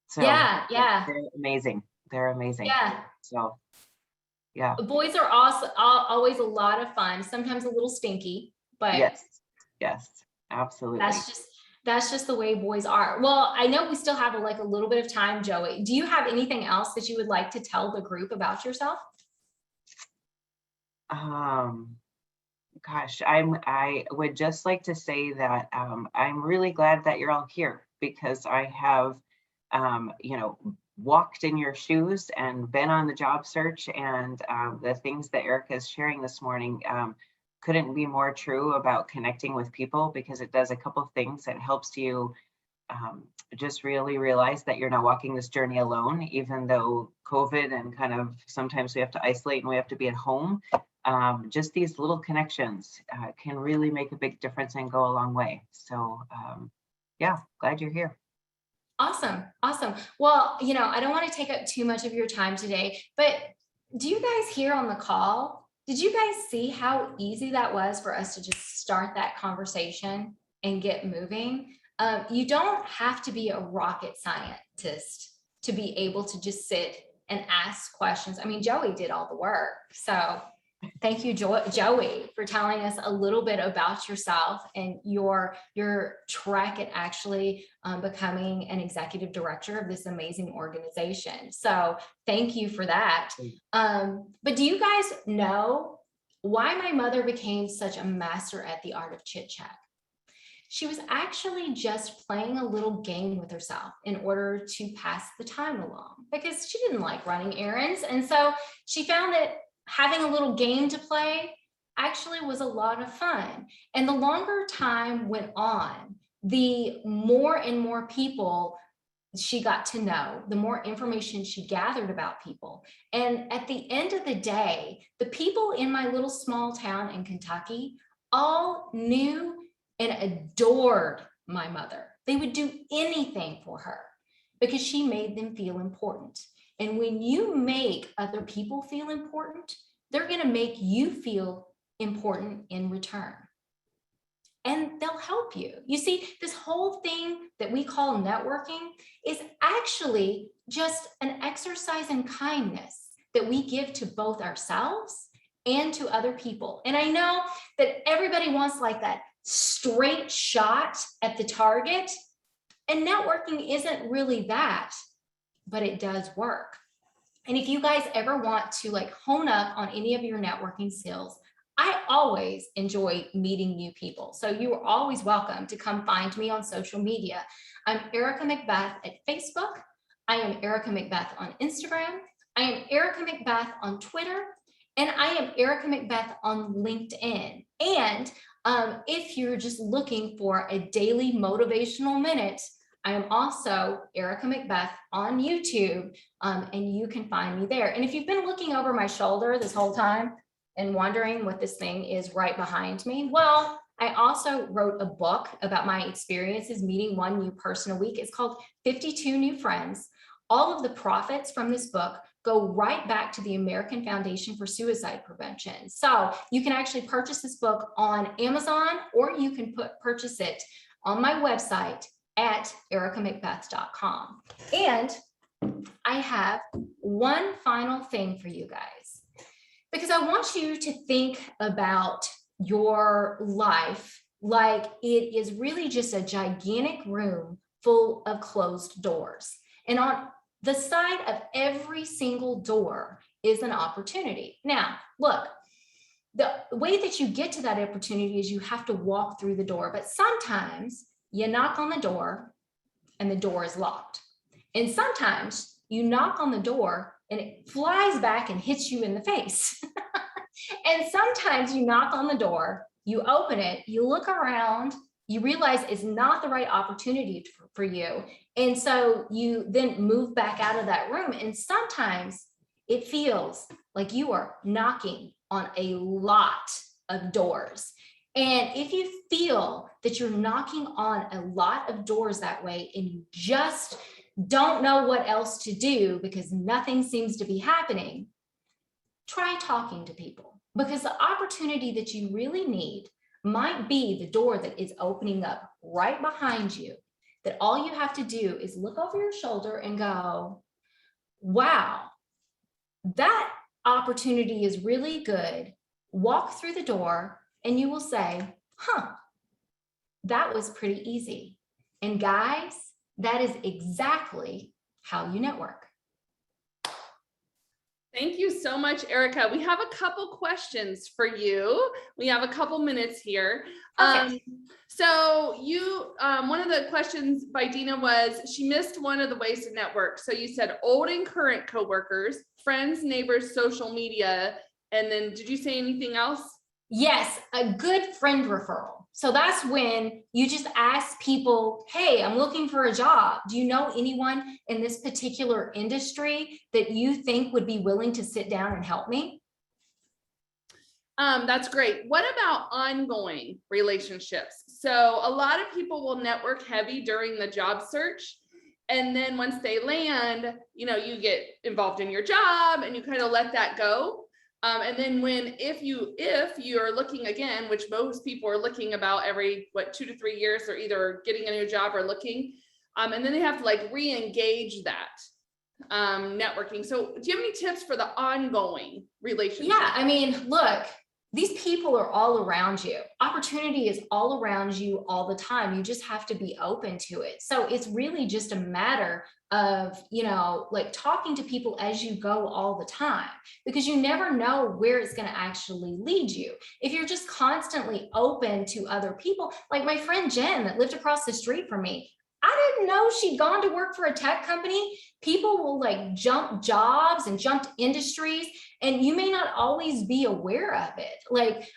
So yeah. They're amazing. They're amazing. Yeah. So yeah. Boys are also always a lot of fun, sometimes a little stinky, but yes, absolutely. That's just the way boys are. Well, I know we still have a little bit of time, Joey. Do you have anything else that you would like to tell the group about yourself? Gosh, I would just like to say that I'm really glad that you're all here because I have, walked in your shoes and been on the job search and the things that Erica is sharing this morning couldn't be more true about connecting with people, because it does a couple of things. It helps you just really realize that you're not walking this journey alone, even though COVID and kind of sometimes we have to isolate and we have to be at home. Just these little connections can really make a big difference and go a long way. So yeah, glad you're here. Awesome. Awesome. Well, I don't want to take up too much of your time today, but do you guys hear on the call? Did you guys see how easy that was for us to just start that conversation and get moving? You don't have to be a rocket scientist to be able to just sit and ask questions. I mean, Joey did all the work. So thank you, Joey, for telling us a little bit about yourself and your trek at actually becoming an executive director of this amazing organization. So thank you for that. But do you guys know why my mother became such a master at the Art of Chit Chat? She was actually just playing a little game with herself in order to pass the time along, because she didn't like running errands. And so she found that having a little game to play actually was a lot of fun. And the longer time went on, the more and more people she got to know, the more information she gathered about people. And at the end of the day, the people in my little small town in Kentucky all knew and adored my mother. They would do anything for her because she made them feel important. And when you make other people feel important, they're going to make you feel important in return. And they'll help you. You see, this whole thing that we call networking is actually just an exercise in kindness that we give to both ourselves and to other people. And I know that everybody wants like that straight shot at the target, and networking isn't really that, but it does work. And if you guys ever want to like hone up on any of your networking skills, I always enjoy meeting new people. So you are always welcome to come find me on social media. I'm Erica Macbeth at Facebook. I am Erica Macbeth on Instagram. I am Erica Macbeth on Twitter. And I am Erica Macbeth on LinkedIn. And if you're just looking for a daily motivational minute, I am also Erica Macbeth on YouTube, and you can find me there. And if you've been looking over my shoulder this whole time and wondering what this thing is right behind me, well, I also wrote a book about my experiences meeting one new person a week. It's called 52 New Friends. All of the profits from this book go right back to the American Foundation for Suicide Prevention. So you can actually purchase this book on Amazon, or you can purchase it on my website at ericamacbeth.com. And I have one final thing for you guys, because I want you to think about your life like it is really just a gigantic room full of closed doors. And on the side of every single door is an opportunity. Now, look, the way that you get to that opportunity is you have to walk through the door, but sometimes you knock on the door and the door is locked. And sometimes you knock on the door and it flies back and hits you in the face. And sometimes you knock on the door, you open it, you look around, you realize it's not the right opportunity for you. And so you then move back out of that room. And sometimes it feels like you are knocking on a lot of doors. And if you feel that you're knocking on a lot of doors that way and you just don't know what else to do because nothing seems to be happening, try talking to people, because the opportunity that you really need might be the door that is opening up right behind you, that all you have to do is look over your shoulder and go, wow, that opportunity is really good. Walk through the door and you will say, that was pretty easy. And guys, that is exactly how you network. Thank you so much, Erica. We have a couple questions for you. We have a couple minutes here. So you, one of the questions by Dina was, she missed one of the ways to network. So you said old and current coworkers, friends, neighbors, social media, and then did you say anything else? Yes, a good friend referral. So that's when you just ask people, hey, I'm looking for a job. Do you know anyone in this particular industry that you think would be willing to sit down and help me? That's great. What about ongoing relationships? So a lot of people will network heavy during the job search. And then once they land, you know, you get involved in your job and you kind of let that go. And then if you're looking again, which most people are looking about every 2 to 3 years, they're either getting a new job or looking, and then they have to like re-engage that networking. So do you have any tips for the ongoing relationship? Yeah, I mean, look, these people are all around you. Opportunity is all around you all the time. You just have to be open to it. So it's really just a matter of, you know, like talking to people as you go all the time, because you never know where it's going to actually lead you. If you're just constantly open to other people, like my friend Jen that lived across the street from me, I didn't know she'd gone to work for a tech company. People will like jump jobs and jump industries, and you may not always be aware of it. Like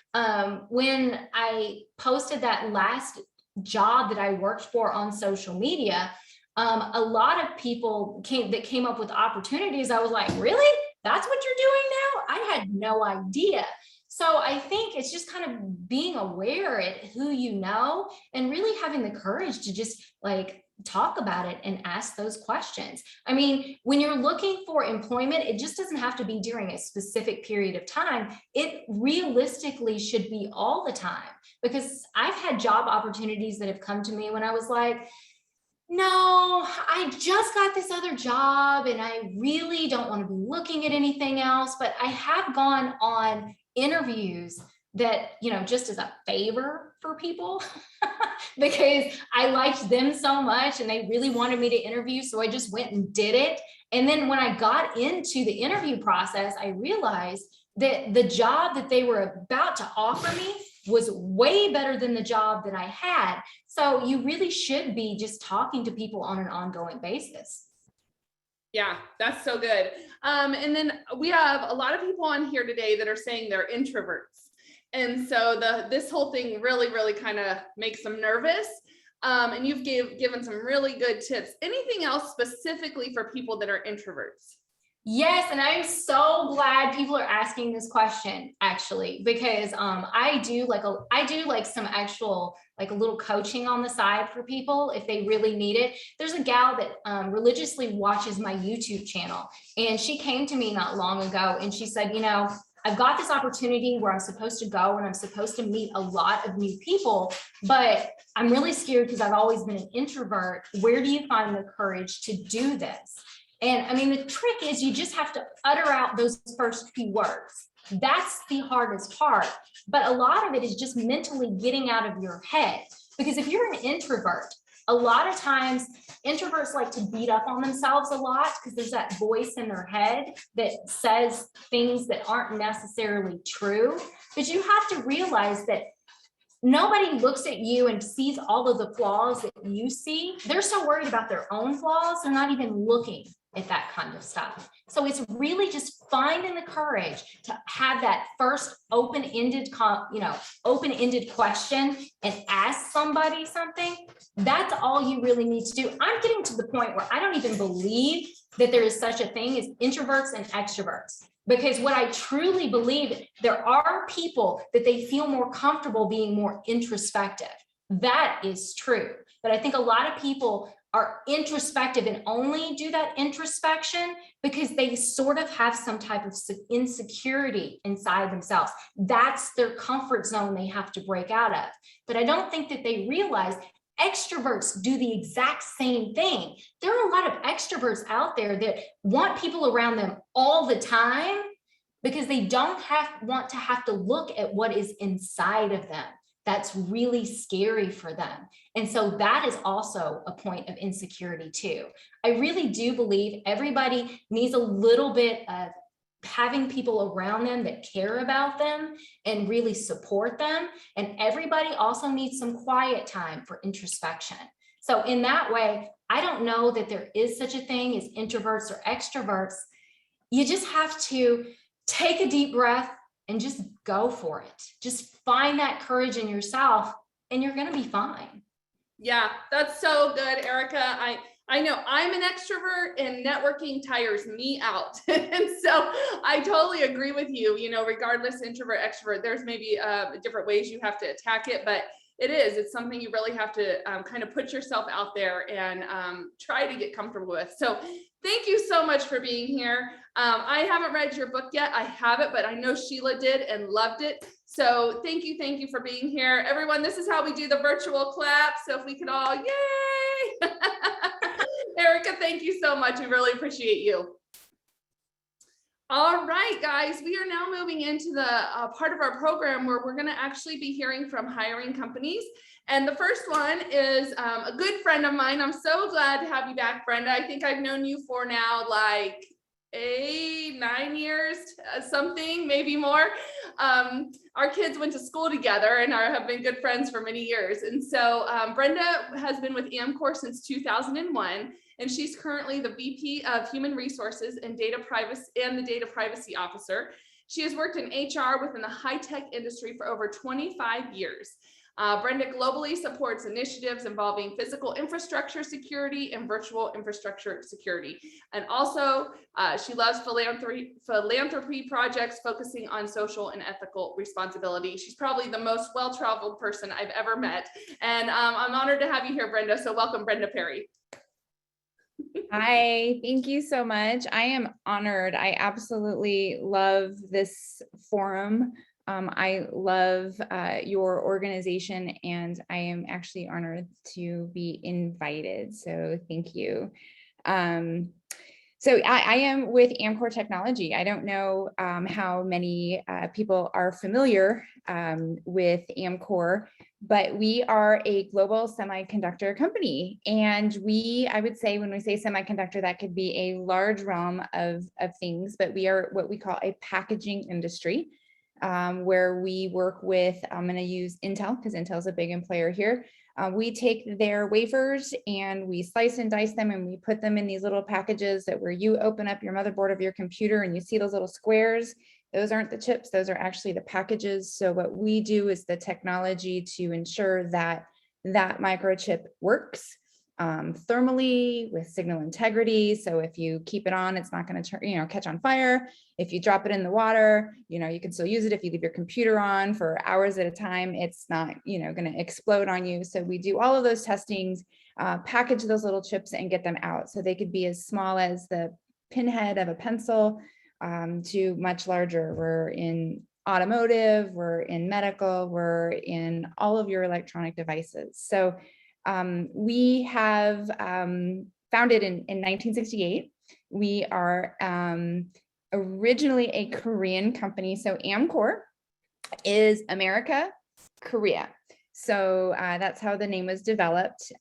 when I posted that last job that I worked for on social media, a lot of people came up with opportunities. I was like, really? That's what you're doing now? I had no idea. So I think it's just kind of being aware of who you know and really having the courage to just like talk about it and ask those questions. I mean, when you're looking for employment, it just doesn't have to be during a specific period of time. It realistically should be all the time, because I've had job opportunities that have come to me when I was like, no, I just got this other job and I really don't want to be looking at anything else, but I have gone on interviews that, you know, just as a favor for people because I liked them so much and they really wanted me to interview. So I just went and did it. And then when I got into the interview process, I realized that the job that they were about to offer me was way better than the job that I had. So you really should be just talking to people on an ongoing basis. Yeah, that's so good. And then we have a lot of people on here today that are saying they're introverts. And so this whole thing really kind of makes them nervous. And you've given some really good tips. Anything else specifically for people that are introverts? Yes, and I'm so glad people are asking this question actually, because I do like some actual like a little coaching on the side for people if they really need it. There's a gal that religiously watches my YouTube channel, and she came to me not long ago and she said, you know, I've got this opportunity where I'm supposed to go and I'm supposed to meet a lot of new people, but I'm really scared because I've always been an introvert. Where do you find the courage to do this? And I mean, the trick is you just have to utter out those first few words. That's the hardest part. But a lot of it is just mentally getting out of your head. Because if you're an introvert, a lot of times introverts like to beat up on themselves a lot because there's that voice in their head that says things that aren't necessarily true. But you have to realize that nobody looks at you and sees all of the flaws that you see. They're so worried about their own flaws, they're not even looking at that kind of stuff. So it's really just finding the courage to have that first open-ended question and ask somebody something. That's all you really need to do. I'm getting to the point where I don't even believe that there is such a thing as introverts and extroverts. Because what I truly believe, there are people that they feel more comfortable being more introspective. That is true. But I think a lot of people are introspective and only do that introspection because they sort of have some type of insecurity inside themselves. That's their comfort zone they have to break out of. But I don't think that they realize extroverts do the exact same thing. There are a lot of extroverts out there that want people around them all the time because they don't want to have to look at what is inside of them. That's really scary for them. And so that is also a point of insecurity too. I really do believe everybody needs a little bit of having people around them that care about them and really support them. And everybody also needs some quiet time for introspection. So in that way, I don't know that there is such a thing as introverts or extroverts. You just have to take a deep breath, and just go for it. Just find that courage in yourself and you're going to be fine. Yeah, that's so good, Erica. I know I'm an extrovert and networking tires me out. And so I totally agree with you, regardless introvert, extrovert, there's maybe different ways you have to attack it, but it's something you really have to kind of put yourself out there and try to get comfortable with. So thank you so much for being here. I haven't read your book yet. I have it, but I know Sheila did and loved it. So thank you for being here. Everyone, this is how we do the virtual clap. So if we could all, yay! Erica, thank you so much. We really appreciate you. All right, guys, we are now moving into the part of our program where we're going to actually be hearing from hiring companies. And the first one is a good friend of mine. I'm so glad to have you back, Brenda. I think I've known you for now like 8, 9 years, something, maybe more. Our kids went to school together and have been good friends for many years. And so Brenda has been with Amkor since 2001. And she's currently the VP of Human Resources and Data Privacy and the Data Privacy Officer. She has worked in HR within the high-tech industry for over 25 years. Brenda globally supports initiatives involving physical infrastructure security and virtual infrastructure security. And also, she loves philanthropy projects focusing on social and ethical responsibility. She's probably the most well-traveled person I've ever met. And I'm honored to have you here, Brenda. So welcome, Brenda Perry. Hi, thank you so much. I am honored. I absolutely love this forum. I love your organization, and I am actually honored to be invited. So thank you. So I am with Amkor Technology. I don't know how many people are familiar with Amkor, but we are a global semiconductor company. And I would say when we say semiconductor, that could be a large realm of things, but we are what we call a packaging industry, where we work with, I'm going to use Intel because Intel is a big employer here. We take their wafers and we slice and dice them and we put them in these little packages that where you open up your motherboard of your computer and you see those little squares. Those aren't the chips, those are actually the packages. So what we do is the technology to ensure that that microchip works thermally with signal integrity. So if you keep it on, it's not going to catch on fire. If you drop it in the water, you can still use it. If you leave your computer on for hours at a time, it's not, going to explode on you. So we do all of those testings, package those little chips and get them out. So they could be as small as the pinhead of a pencil to much larger. We're in automotive, we're in medical, we're in all of your electronic devices. So we have founded in 1968. We are originally a Korean company. So Amkor is America, Korea. So that's how the name was developed.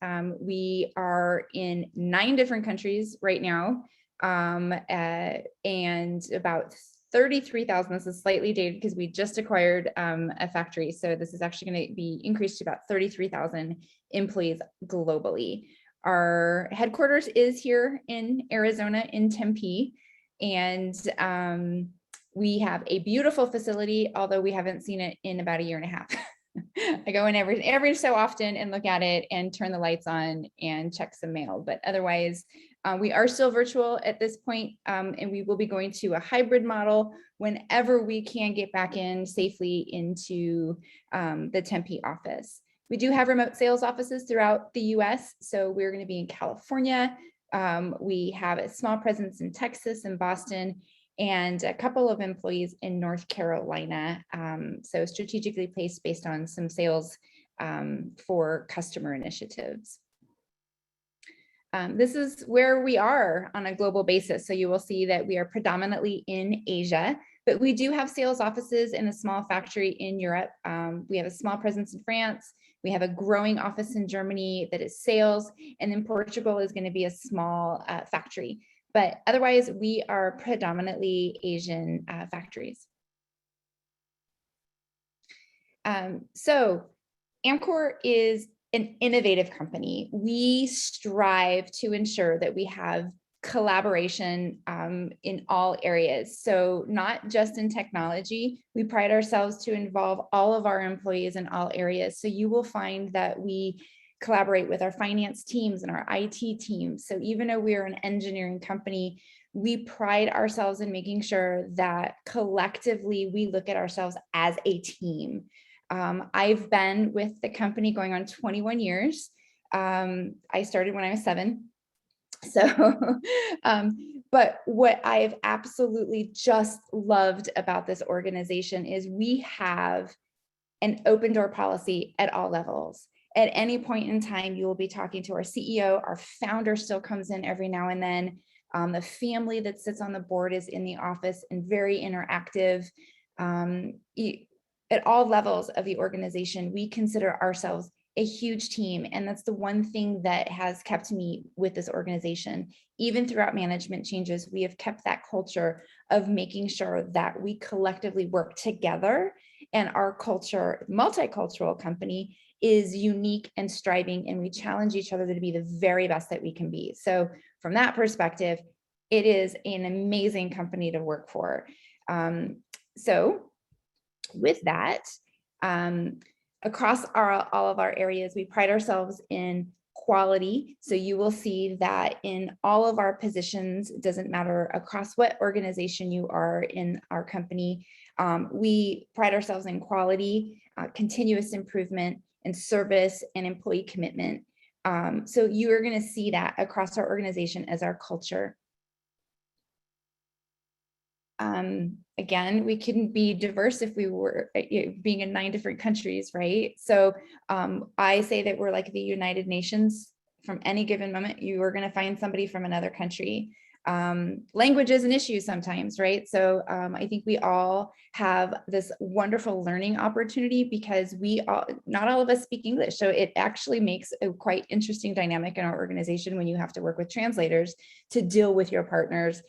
We are in 9 different countries right now, and about 33,000. This is slightly dated because we just acquired a factory. So this is actually going to be increased to about 33,000 employees globally. Our headquarters is here in Arizona in Tempe. And we have a beautiful facility, although we haven't seen it in about a year and a half. I go in every so often and look at it and turn the lights on and check some mail. But otherwise, we are still virtual at this point, and we will be going to a hybrid model whenever we can get back in safely into the Tempe office. We do have remote sales offices throughout the US. So we're going to be in California. We have a small presence in Texas and Boston, and a couple of employees in North Carolina. So strategically placed based on some sales for customer initiatives. This is where we are on a global basis. So you will see that we are predominantly in Asia, but we do have sales offices in a small factory in Europe. We have a small presence in France. We have a growing office in Germany that is sales, and then Portugal is going to be a small factory. But otherwise, we are predominantly Asian factories. So Amkor is an innovative company. We strive to ensure that we have collaboration in all areas. So not just in technology, we pride ourselves to involve all of our employees in all areas. So you will find that we collaborate with our finance teams and our IT teams. So even though we're an engineering company, we pride ourselves in making sure that collectively we look at ourselves as a team. I've been with the company going on 21 years. I started when I was 7. So, but what I've absolutely just loved about this organization is we have an open door policy at all levels. At any point in time, you will be talking to our CEO, our founder still comes in every now and then. The family that sits on the board is in the office and very interactive. At all levels of the organization, we consider ourselves a huge team. And that's the one thing that has kept me with this organization. Even throughout management changes, we have kept that culture of making sure that we collectively work together, and our culture, multicultural company, is unique and striving, and we challenge each other to be the very best that we can be. So from that perspective, it is an amazing company to work for. So with that, across all of our areas, we pride ourselves in quality. So you will see that in all of our positions, it doesn't matter across what organization you are in our company, we pride ourselves in quality, continuous improvement, and service and employee commitment. So you are going to see that across our organization as our culture. Again, we couldn't be diverse if we were being in 9 different countries, right? So I say that we're like the United Nations. From any given moment, you are going to find somebody from another country. Language is an issue sometimes, right? So I think we all have this wonderful learning opportunity because not all of us speak English. So it actually makes a quite interesting dynamic in our organization when you have to work with translators to deal with your partners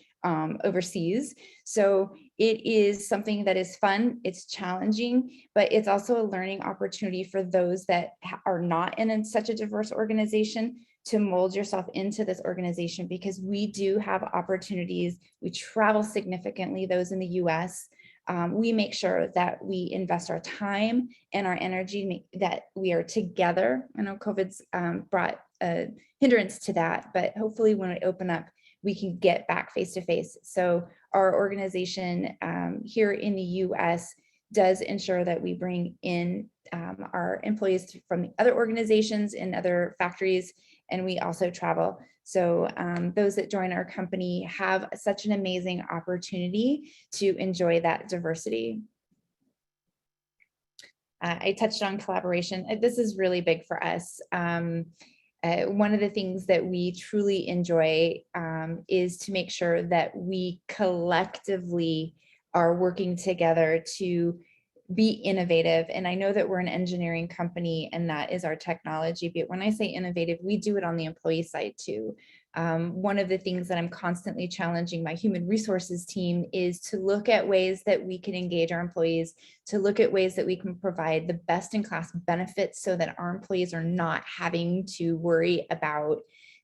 overseas. So it is something that is fun, it's challenging, but it's also a learning opportunity for those that are not in such a diverse organization to mold yourself into this organization, because we do have opportunities. We travel significantly, those in the US. We make sure that we invest our time and our energy, that we are together. I know COVID's brought a hindrance to that, but hopefully when we open up, we can get back face to face. So our organization here in the US does ensure that we bring in our employees from other organizations and other factories, and we also travel. So those that join our company have such an amazing opportunity to enjoy that diversity. I touched on collaboration. This is really big for us. One of the things that we truly enjoy is to make sure that we collectively are working together to be innovative. And I know that we're an engineering company and that is our technology, but when I say innovative, we do it on the employee side too. One of the things that I'm constantly challenging my human resources team is to look at ways that we can engage our employees, to look at ways that we can provide the best in class benefits so that our employees are not having to worry about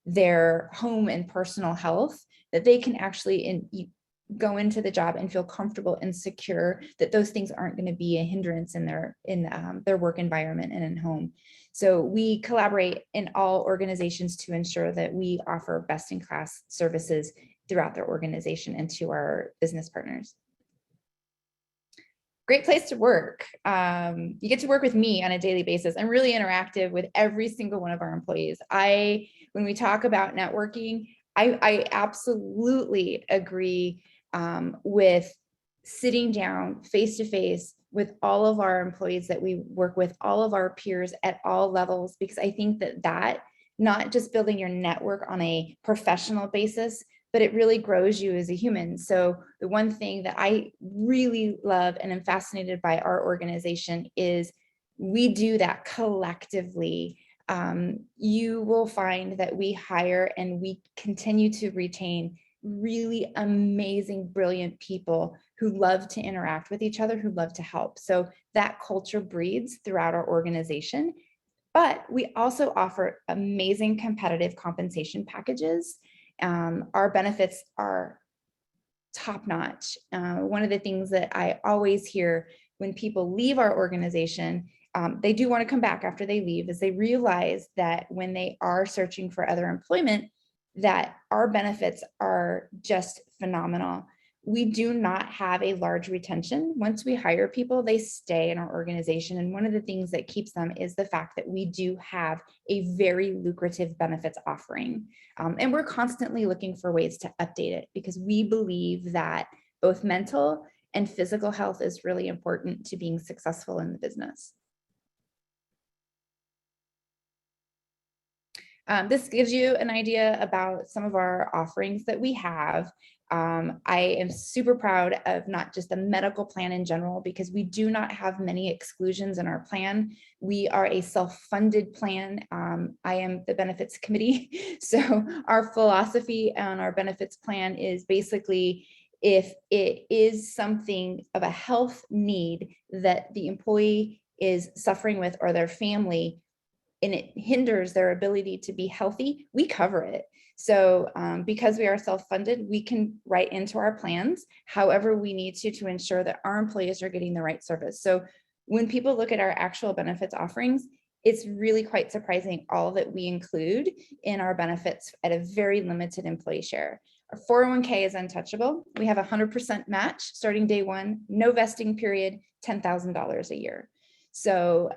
their home and personal health, that they can actually go into the job and feel comfortable and secure that those things aren't going to be a hindrance in their work environment and in home. So we collaborate in all organizations to ensure that we offer best in class services throughout their organization and to our business partners. Great place to work. You get to work with me on a daily basis. I'm really interactive with every single one of our employees. When we talk about networking, I absolutely agree with sitting down face to face with all of our employees that we work with, all of our peers at all levels, because I think that not just building your network on a professional basis, but it really grows you as a human. So the one thing that I really love and am fascinated by our organization is we do that collectively. You will find that we hire and we continue to retain really amazing, brilliant people who love to interact with each other, who love to help. So that culture breeds throughout our organization. But we also offer amazing competitive compensation packages. Our benefits are top notch. One of the things that I always hear when people leave our organization, they do want to come back after they leave, is they realize that when they are searching for other employment, that our benefits are just phenomenal. We do not have a large retention. Once we hire people, they stay in our organization. And one of the things that keeps them is the fact that we do have a very lucrative benefits offering. And we're constantly looking for ways to update it because we believe that both mental and physical health is really important to being successful in the business. This gives you an idea about some of our offerings that we have. I am super proud of not just the medical plan in general, because we do not have many exclusions in our plan. We are a self-funded plan. I am the benefits committee. So our philosophy on our benefits plan is basically, if it is something of a health need that the employee is suffering with or their family, and it hinders their ability to be healthy, we cover it. So because we are self-funded, we can write into our plans however we need to ensure that our employees are getting the right service. So when people look at our actual benefits offerings, it's really quite surprising all that we include in our benefits at a very limited employee share. Our 401k is untouchable. We have 100% match starting day one, no vesting period, $10,000 a year. So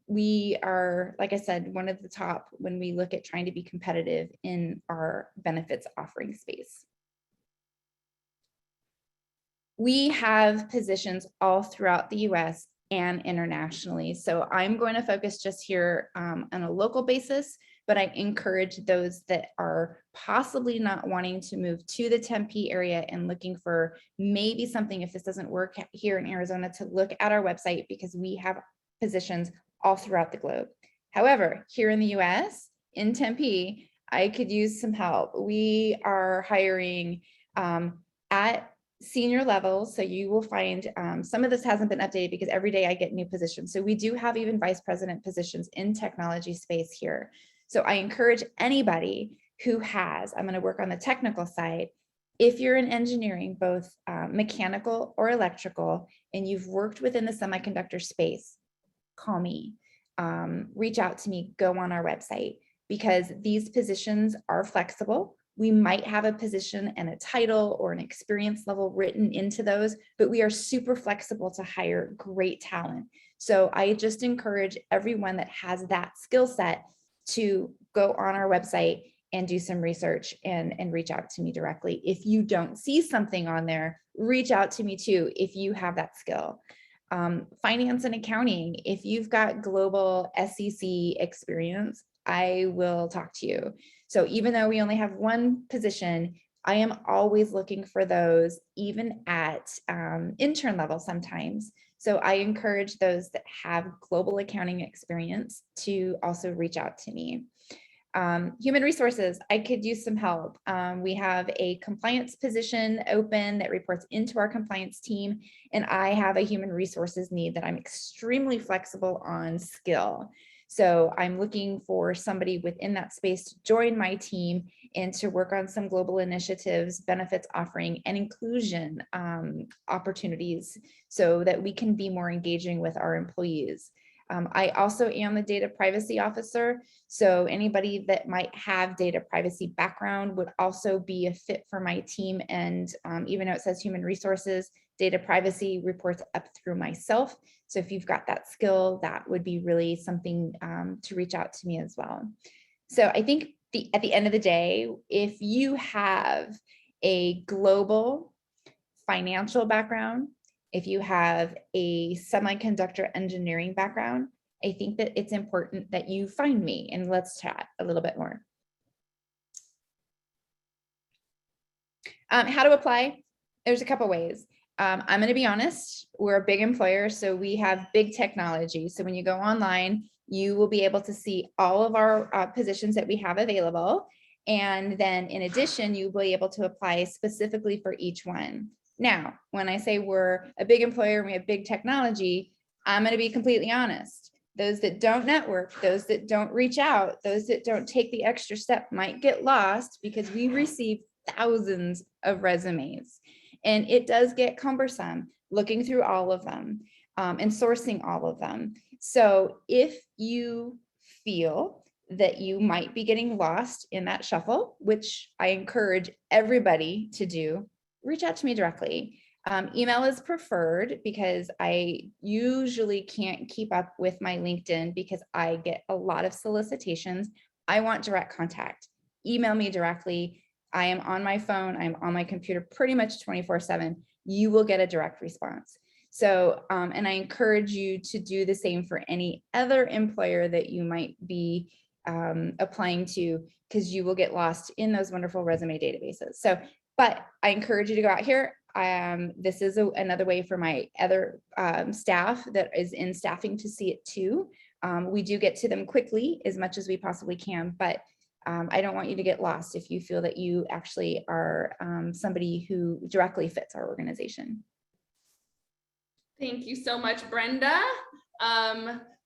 we are, like I said, one of the top when we look at trying to be competitive in our benefits offering space. We have positions all throughout the US and internationally. So I'm going to focus just here on a local basis, but I encourage those that are possibly not wanting to move to the Tempe area and looking for maybe something, if this doesn't work here in Arizona, to look at our website, because we have positions all throughout the globe. However, here in the US, in Tempe, I could use some help. We are hiring at senior levels. So you will find some of this hasn't been updated because every day I get new positions. So we do have even vice president positions in technology space here. So I encourage anybody who has, I'm going to work on the technical side. If you're in engineering, both mechanical or electrical, and you've worked within the semiconductor space, call me, reach out to me, go on our website, because these positions are flexible. We might have a position and a title or an experience level written into those, but we are super flexible to hire great talent. So I just encourage everyone that has that skill set to go on our website and do some research and reach out to me directly. If you don't see something on there, reach out to me too, if you have that skill. Finance and accounting, if you've got global SEC experience, I will talk to you. So even though we only have one position, I am always looking for those, even at intern level sometimes. So I encourage those that have global accounting experience to also reach out to me. Human resources, I could use some help. We have a compliance position open that reports into our compliance team, and I have a human resources need that I'm extremely flexible on skill. So I'm looking for somebody within that space to join my team and to work on some global initiatives, benefits offering, and inclusion opportunities so that we can be more engaging with our employees. I also am the data privacy officer. So anybody that might have data privacy background would also be a fit for my team. And even though it says human resources, data privacy reports up through myself. So if you've got that skill, that would be really something to reach out to me as well. So I think at the end of the day, if you have a global financial background, if you have a semiconductor engineering background, I think that it's important that you find me and let's chat a little bit more. How to apply? There's a couple ways. I'm going to be honest, we're a big employer, so we have big technology. So when you go online, you will be able to see all of our positions that we have available. And then in addition, you'll be able to apply specifically for each one. Now, when I say we're a big employer and we have big technology, I'm going to be completely honest. those that don't network, those that don't reach out, those that don't take the extra step might get lost because we receive thousands of resumes. And it does get cumbersome looking through all of them and sourcing all of them. So if you feel that you might be getting lost in that shuffle, which I encourage everybody to do, reach out to me directly. Email is preferred because I usually can't keep up with my LinkedIn because I get a lot of solicitations. I want direct contact. Email me directly. I am on my phone. I'm on my computer pretty much 24/7. You will get a direct response. So, and I encourage you to do the same for any other employer that you might be applying to, because you will get lost in those wonderful resume databases. So, but I encourage you to go out here. This is another way for my other staff that is in staffing to see it too. We do get to them quickly as much as we possibly can, but I don't want you to get lost if you feel that you actually are somebody who directly fits our organization. Thank you so much, Brenda.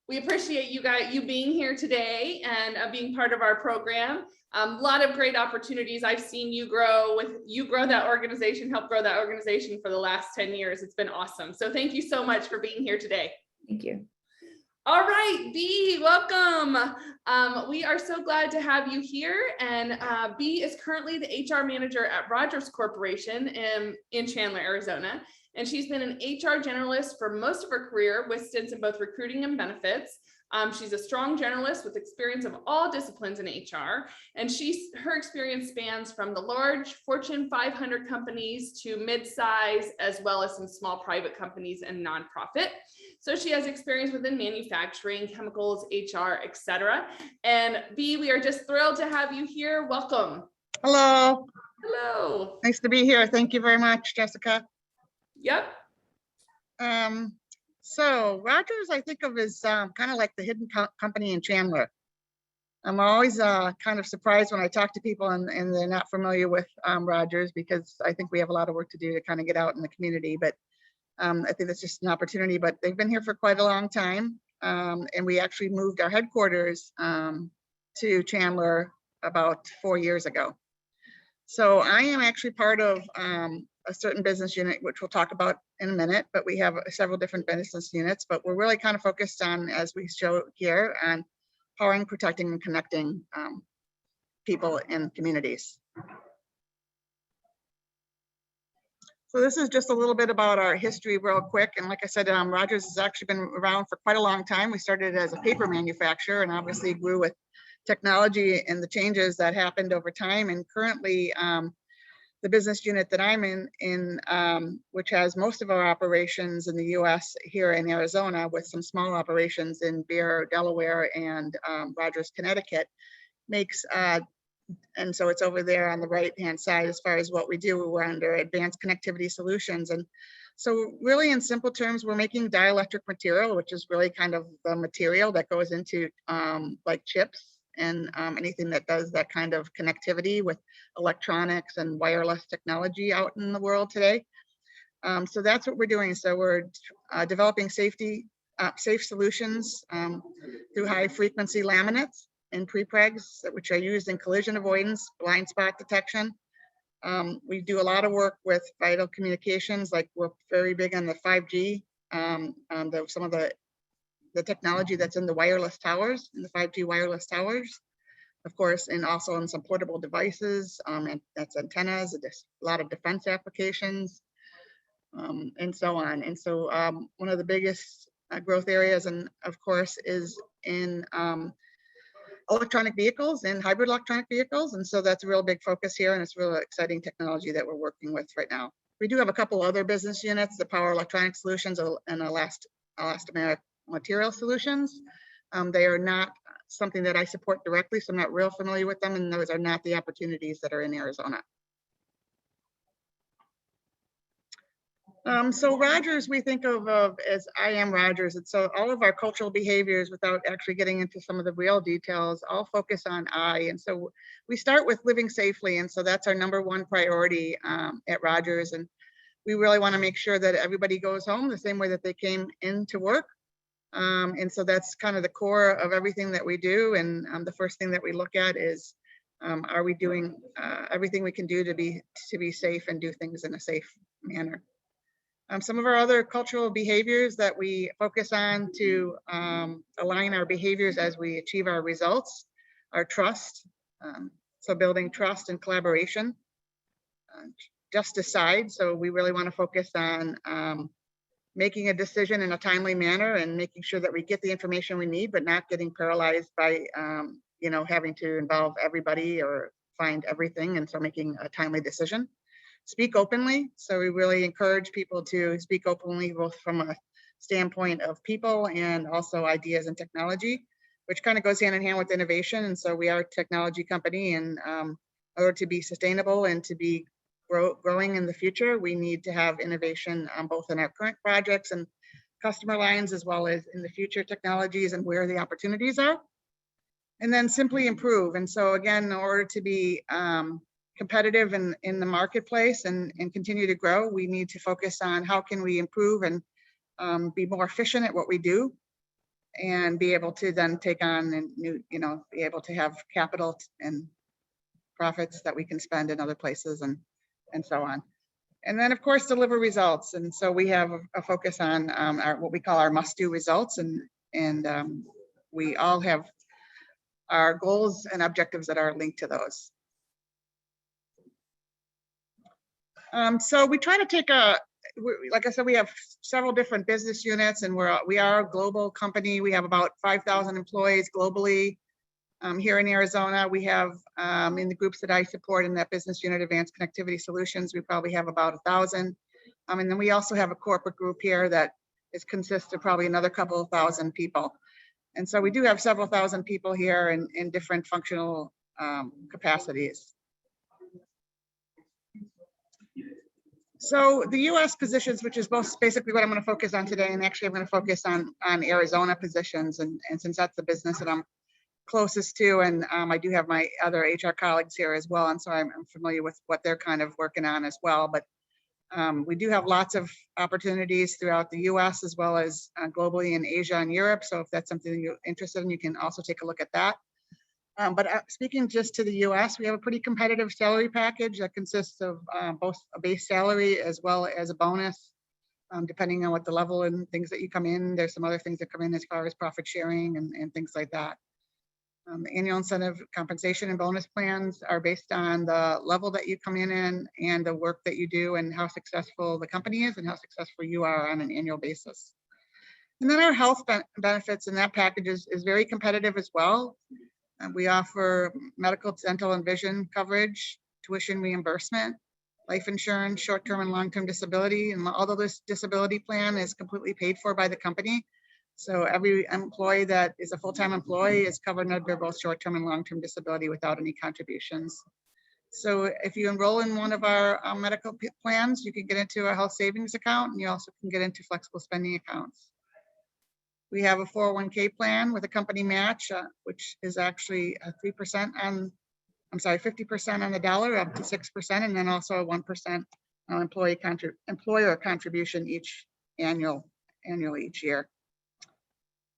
We appreciate you being here today and being part of our program. A lot of great opportunities. I've seen you grow that organization, help grow that organization for the last 10 years. It's been awesome. So thank you so much for being here today. Thank you. All right, B, welcome. We are so glad to have you here. And B is currently the HR manager at Rogers Corporation in Chandler, Arizona. And she's been an HR generalist for most of her career with stints in both recruiting and benefits. She's a strong generalist with experience of all disciplines in HR. And her experience spans from the large Fortune 500 companies to mid-size, as well as some small private companies and nonprofit. So she has experience within manufacturing, chemicals, HR, etc. And B, we are just thrilled to have you here. Welcome. Hello. Hello. Nice to be here. Thank you very much, Jessica. Yep. So Rogers, I think of as kind of like the hidden company in Chandler. I'm always kind of surprised when I talk to people and they're not familiar with Rogers, because I think we have a lot of work to do to kind of get out in the community. But I think that's just an opportunity. But they've been here for quite a long time, and we actually moved our headquarters to Chandler about 4 years ago. So I am actually part of a certain business unit, which we'll talk about in a minute, but we have several different business units, but we're really kind of focused on, as we show here, on powering, protecting, and connecting people in communities. So this is just a little bit about our history real quick. And like I said, Rogers has actually been around for quite a long time. We started as a paper manufacturer and obviously grew with technology and the changes that happened over time. And currently, the business unit that I'm in which has most of our operations in the US here in Arizona, with some small operations in Bear, Delaware, and Rogers, Connecticut, makes, and so it's over there on the right-hand side as far as what we do. We're under advanced connectivity solutions. And so really in simple terms, we're making dielectric material, which is really kind of the material that goes into like chips and anything that does that kind of connectivity with electronics and wireless technology out in the world today. So that's what we're doing. So we're developing safe solutions through high frequency laminates and prepregs, which are used in collision avoidance, blind spot detection. We do a lot of work with vital communications, like we're very big on the 5G, some of the technology that's in the wireless towers, in the 5G wireless towers, of course, and also in some portable devices, and that's antennas, a lot of defense applications, and so on. And so one of the biggest growth areas, and of course, is in electronic vehicles and hybrid electronic vehicles. And so that's a real big focus here, and it's really exciting technology that we're working with right now. We do have a couple other business units, the Power Electronic Solutions and Elastomeric Material Solutions. They are not something that I support directly, so I'm not real familiar with them, and those are not the opportunities that are in Arizona. So Rogers, we think of as I am Rogers. And so all of our cultural behaviors, without actually getting into some of the real details, all focus on I. And so we start with living safely. And so that's our #1 priority at Rogers. And we really want to make sure that everybody goes home the same way that they came into work. And so that's kind of the core of everything that we do. And the first thing that we look at is, are we doing everything we can do to be safe and do things in a safe manner? Some of our other cultural behaviors that we focus on to align our behaviors as we achieve our results are trust. So building trust and collaboration. Just aside, so we really want to focus on making a decision in a timely manner and making sure that we get the information we need, but not getting paralyzed by having to involve everybody or find everything, and so making a timely decision. Speak openly. So we really encourage people to speak openly, both from a standpoint of people and also ideas and technology, which kind of goes hand in hand with innovation. And so we are a technology company, and in order to be sustainable and to be growing in the future, we need to have innovation both in our current projects and customer lines, as well as in the future technologies and where the opportunities are. And then simply improve. And so again, in order to be competitive in the marketplace and continue to grow, we need to focus on how can we improve and be more efficient at what we do, and be able to then take on and be able to have capital and profits that we can spend in other places and so on. And then of course deliver results. And so we have a focus on what we call our must-do results, and we all have our goals and objectives that are linked to those. So we try to take like I said, we have several different business units, and we are a global company. We have about 5,000 employees globally. Here in Arizona, we have in the groups that I support in that business unit, Advanced Connectivity Solutions, we probably have about 1,000. And then we also have a corporate group here that consists of probably another couple of thousand people. And so we do have several thousand people here in different functional capacities. So the US positions, which is both basically what I'm going to focus on today, and actually I'm going to focus on Arizona positions, and since that's the business that I'm closest to, and I do have my other HR colleagues here as well, and so I'm familiar with what they're kind of working on as well. But we do have lots of opportunities throughout the US as well as globally in Asia and Europe. So if that's something you're interested in, you can also take a look at that. But speaking just to the US, we have a pretty competitive salary package that consists of both a base salary as well as a bonus, depending on what the level and things that you come in. There's some other things that come in as far as profit sharing and things like that. Annual incentive compensation and bonus plans are based on the level that you come in and the work that you do and how successful the company is and how successful you are on an annual basis. And then our health benefits in that package is very competitive as well. We offer medical, dental, and vision coverage, tuition reimbursement, life insurance, short-term and long-term disability, and although this disability plan is completely paid for by the company, so every employee that is a full-time employee is covered under both short-term and long-term disability without any contributions. So if you enroll in one of our medical plans, you can get into a health savings account, and you also can get into flexible spending accounts. We have a 401k plan with a company match, which is actually 3% on, 50% on the dollar, up to 6%, and then also a 1% employer contribution annually each year.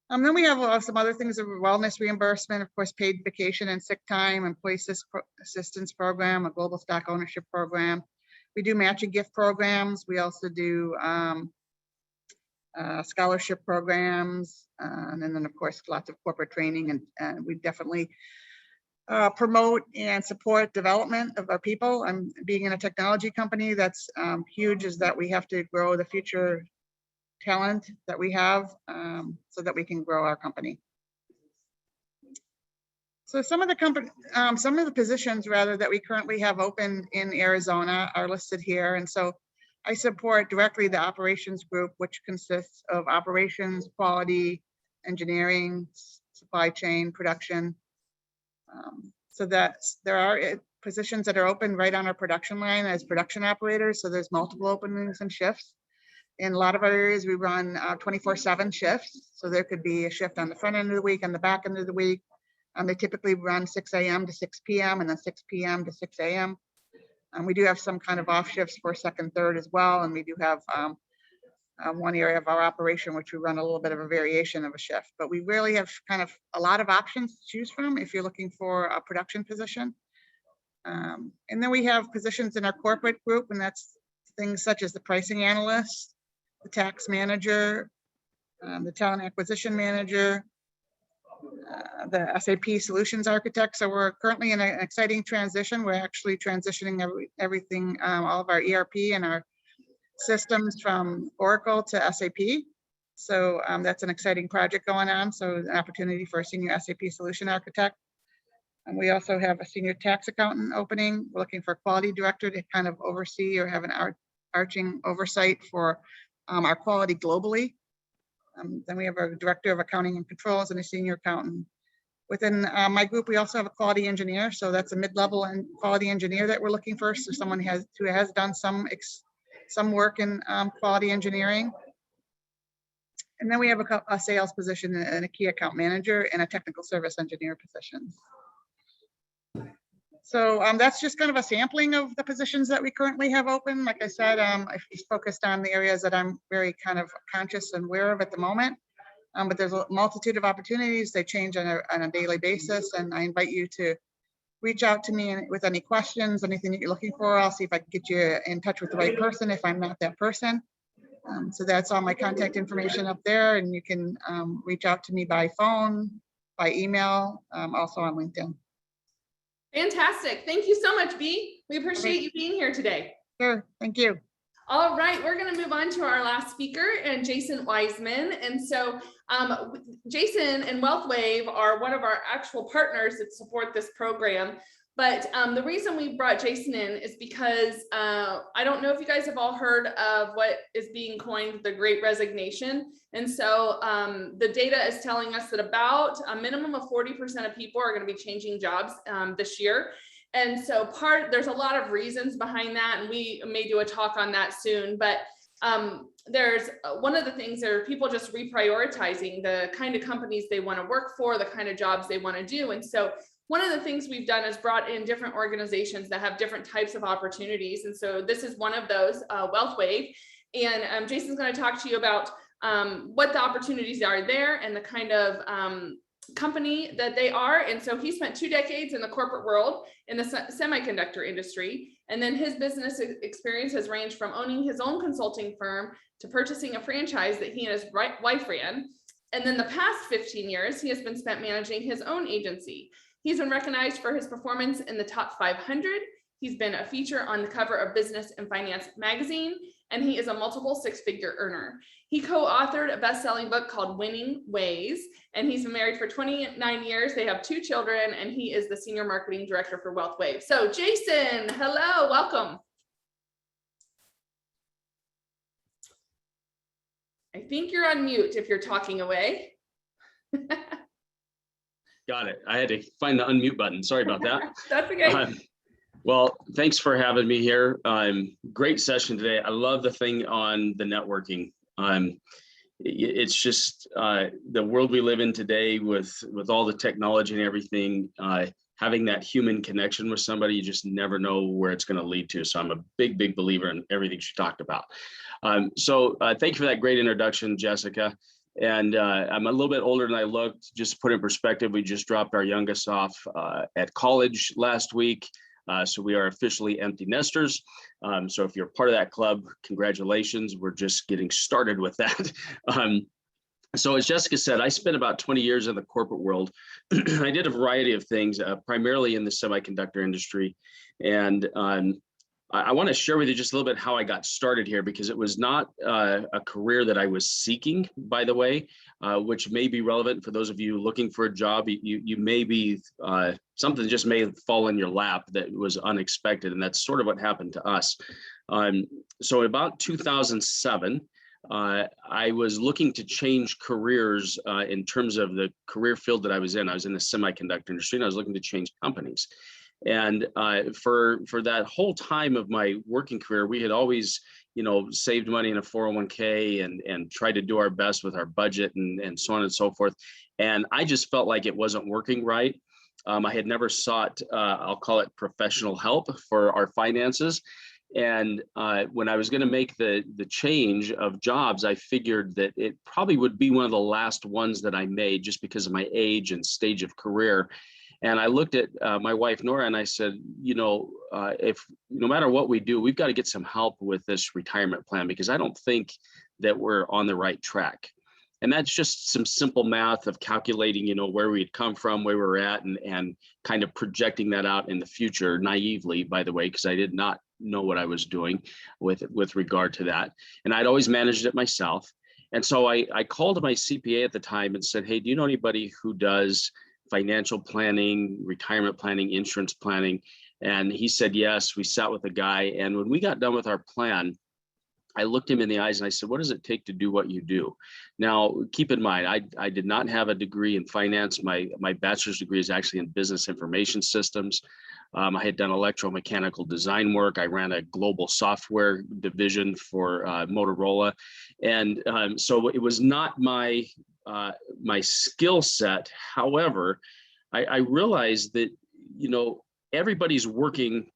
Then we have some other things of wellness reimbursement, of course, paid vacation and sick time, employee assistance program, a global stock ownership program. We do matching gift programs. We also do scholarship programs, and then of course, lots of corporate training, and we definitely promote and support development of our people. And being in a technology company, that's huge, is that we have to grow the future talent that we have so that we can grow our company. So some of the positions rather that we currently have open in Arizona are listed here. And so I support directly the operations group, which consists of operations, quality, engineering, supply chain, production. So that there are positions that are open right on our production line as production operators. So there's multiple openings and shifts. In a lot of our areas, we run 24/7 shifts. So there could be a shift on the front end of the week and the back end of the week. They typically run 6 a.m. to 6 p.m. and then 6 p.m. to 6 a.m. We do have some kind of off shifts for second, third as well. And we do have one area of our operation, which we run a little bit of a variation of a shift, but we really have kind of a lot of options to choose from if you're looking for a production position. And then we have positions in our corporate group, and that's things such as the pricing analyst, the tax manager, the talent acquisition manager, the SAP solutions architect. So we're currently in an exciting transition. We're actually transitioning everything, all of our ERP and our systems from Oracle to SAP. So that's an exciting project going on. So an opportunity for a senior SAP solution architect. And we also have a senior tax accountant opening. We're looking for a quality director to kind of oversee or have an arching oversight for our quality globally. Then we have a director of accounting and controls and a senior accountant. Within my group, we also have a quality engineer. So that's a mid-level and quality engineer that we're looking for. So someone who has done some work in quality engineering. And then we have a sales position and a key account manager and a technical service engineer position. So that's just kind of a sampling of the positions that we currently have open. Like I said, I've just focused on the areas that I'm very kind of conscious and aware of at the moment. But there's a multitude of opportunities. They change on a daily basis. And I invite you to reach out to me with any questions, anything that you're looking for. I'll see if I can get you in touch with the right person if I'm not that person. So that's all my contact information up there. And you can reach out to me by phone, by email, also on LinkedIn. Fantastic. Thank you so much, Bea. We appreciate you being here today. Sure. Thank you. All right, we're going to move on to our last speaker, and Jason Wiseman. And so Jason and WealthWave are one of our actual partners that support this program. But the reason we brought Jason in is because I don't know if you guys have all heard of what is being coined the Great Resignation. And so the data is telling us that about a minimum of 40% of people are going to be changing jobs this year. And so there's a lot of reasons behind that, and we may do a talk on that soon. But there's one of the things are people just reprioritizing the kind of companies they want to work for, the kind of jobs they want to do. And so one of the things we've done is brought in different organizations that have different types of opportunities. And so this is one of those, WealthWave. And Jason's going to talk to you about what the opportunities are there and the kind of company that they are. And so he spent 2 decades in the corporate world in the semiconductor industry. And then his business experience has ranged from owning his own consulting firm to purchasing a franchise that he and his wife ran. And then the past 15 years, he has been spent managing his own agency. He's been recognized for his performance in the top 500. He's been a feature on the cover of Business and Finance magazine, and he is a multiple 6-figure earner. He co-authored a best-selling book called Winning Ways, and he's been married for 29 years. They have 2 children, and he is the senior marketing director for WealthWave. So Jason, hello, welcome. I think you're on mute if you're talking away. Got it. I had to find the unmute button. Sorry about that. That's okay. Well, thanks for having me here. Great session today. I love the thing on the networking. It's just the world we live in today with all the technology and everything, having that human connection with somebody, you just never know where it's going to lead to. So I'm a big believer in everything she talked about. So thank you for that great introduction, Jessica. And I'm a little bit older than I looked. Just to put in perspective, we just dropped our youngest off at college last week. So we are officially empty nesters. So if you're part of that club, congratulations. We're just getting started with that. So as Jessica said, I spent about 20 years in the corporate world. I did a variety of things, primarily in the semiconductor industry. And I want to share with you just a little bit how I got started here, because it was not a career that I was seeking, by the way, which may be relevant for those of you looking for a job. You may be, something just may fall in your lap that was unexpected, and that's sort of what happened to us. So about 2007, I was looking to change careers in terms of the career field that I was in. I was in the semiconductor industry, and I was looking to change companies. And for that whole time of my working career, we had always, saved money in a 401k and tried to do our best with our budget and so on and so forth. And I just felt like it wasn't working right. I had never sought, I'll call it professional help for our finances. And when I was going to make the change of jobs, I figured that it probably would be one of the last ones that I made just because of my age and stage of career. And I looked at my wife, Nora, and I said, if no matter what we do, we've got to get some help with this retirement plan because I don't think that we're on the right track. And that's just some simple math of calculating, where we'd come from, where we're at, and kind of projecting that out in the future, naively, by the way, because I did not know what I was doing with regard to that. And I'd always managed it myself. And so I called my CPA at the time and said, hey, do you know anybody who does financial planning, retirement planning, insurance planning? And he said, yes. We sat with the guy. And when we got done with our plan, I looked him in the eyes and I said, what does it take to do what you do? Now, keep in mind, I did not have a degree in finance. My bachelor's degree is actually in business information systems. I had done electromechanical design work. I ran a global software division for Motorola. And so it was not my skill set. However, I realized that, everybody's working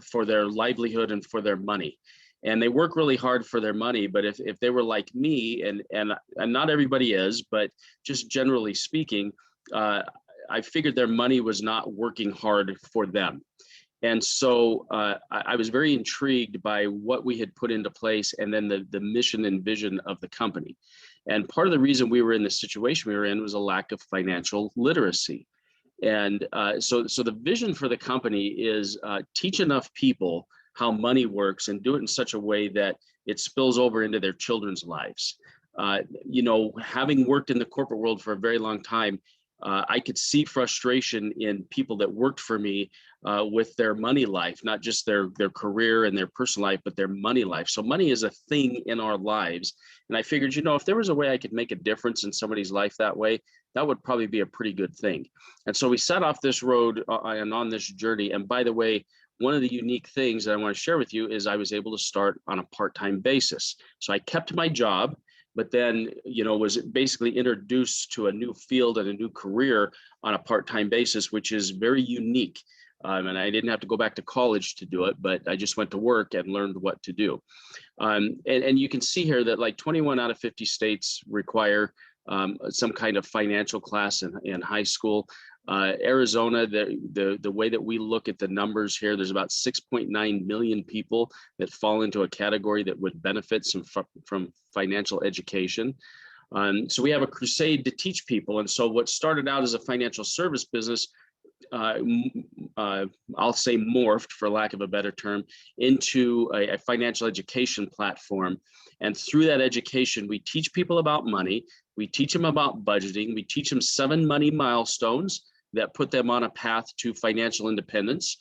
for their livelihood and for their money. And they work really hard for their money. But if they were like me, and not everybody is, but just generally speaking, I figured their money was not working hard for them. And so I was very intrigued by what we had put into place and then the mission and vision of the company. And part of the reason we were in the situation we were in was a lack of financial literacy. And so the vision for the company is teach enough people how money works and do it in such a way that it spills over into their children's lives. Having worked in the corporate world for a very long time, I could see frustration in people that worked for me with their money life, not just their career and their personal life, but their money life. So money is a thing in our lives. And I figured, if there was a way I could make a difference in somebody's life that way, that would probably be a pretty good thing. And so we set off this road and on this journey. And by the way, one of the unique things that I want to share with you is I was able to start on a part-time basis. So I kept my job, but then, was basically introduced to a new field and a new career on a part-time basis, which is very unique. And I didn't have to go back to college to do it, but I just went to work and learned what to do. And you can see here that like 21 out of 50 states require some kind of financial class in high school. Arizona, the way that we look at the numbers here, there's about 6.9 million people that fall into a category that would benefit from financial education. So we have a crusade to teach people. And so what started out as a financial service business, I'll say morphed, for lack of a better term, into a financial education platform. And through that education, we teach people about money. We teach them about budgeting. We teach them 7 money milestones that put them on a path to financial independence.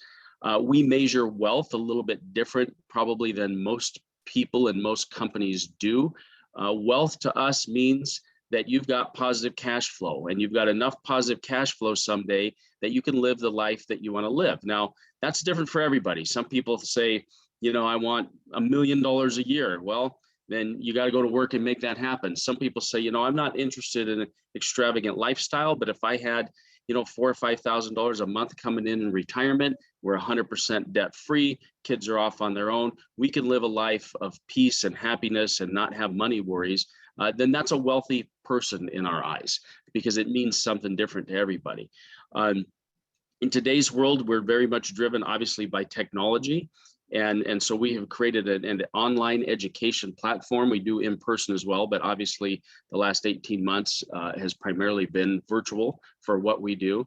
We measure wealth a little bit different probably than most people and most companies do. Wealth to us means that you've got positive cash flow and you've got enough positive cash flow someday that you can live the life that you want to live. Now, that's different for everybody. Some people say, I want $1 million a year. Well, then you got to go to work and make that happen. Some people say, I'm not interested in an extravagant lifestyle, but if I had, $4,000 or $5,000 a month coming in retirement, we're 100% debt free, kids are off on their own, we can live a life of peace and happiness and not have money worries, then that's a wealthy person in our eyes, because it means something different to everybody. In today's world, we're very much driven, obviously, by technology. And so we have created an online education platform. We do in person as well, but obviously the last 18 months has primarily been virtual for what we do.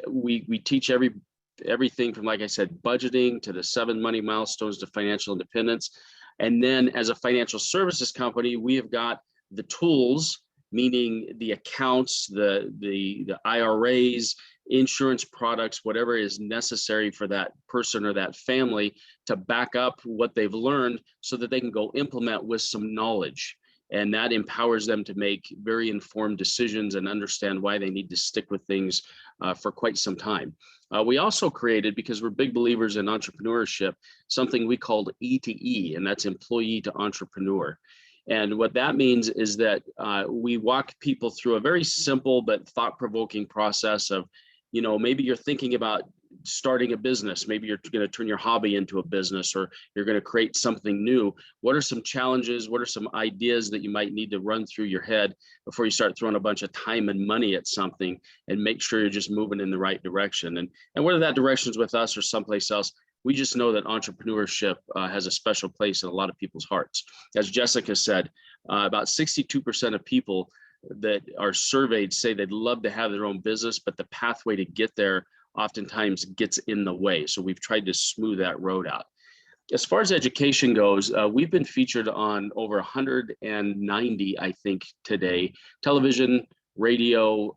We teach everything from, like I said, budgeting to the 7 money milestones to financial independence. And then as a financial services company, we have got the tools, meaning the accounts, the IRAs, insurance products, whatever is necessary for that person or that family to back up what they've learned so that they can go implement with some knowledge. And that empowers them to make very informed decisions and understand why they need to stick with things for quite some time. We also created, because we're big believers in entrepreneurship, something we called E2E, and that's employee to entrepreneur. And what that means is that we walk people through a very simple but thought-provoking process of, maybe you're thinking about starting a business. Maybe you're going to turn your hobby into a business, or you're going to create something new. What are some challenges? What are some ideas that you might need to run through your head before you start throwing a bunch of time and money at something, and make sure you're just moving in the right direction? And whether that direction is with us or someplace else, we just know that entrepreneurship has a special place in a lot of people's hearts. As Jessica said, about 62% of people that are surveyed say they'd love to have their own business, but the pathway to get there oftentimes gets in the way. So we've tried to smooth that road out. As far as education goes, we've been featured on over 190, I think, today, television, radio,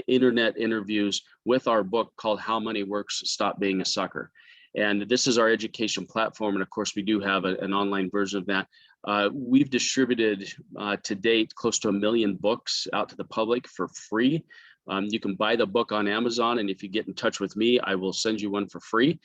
internet interviews with our book called How Money Works, Stop Being a Sucker. And this is our education platform. And of course, we do have an online version of that. We've distributed to date close to 1 million books out to the public for free. You can buy the book on Amazon, and if you get in touch with me, I will send you one for free.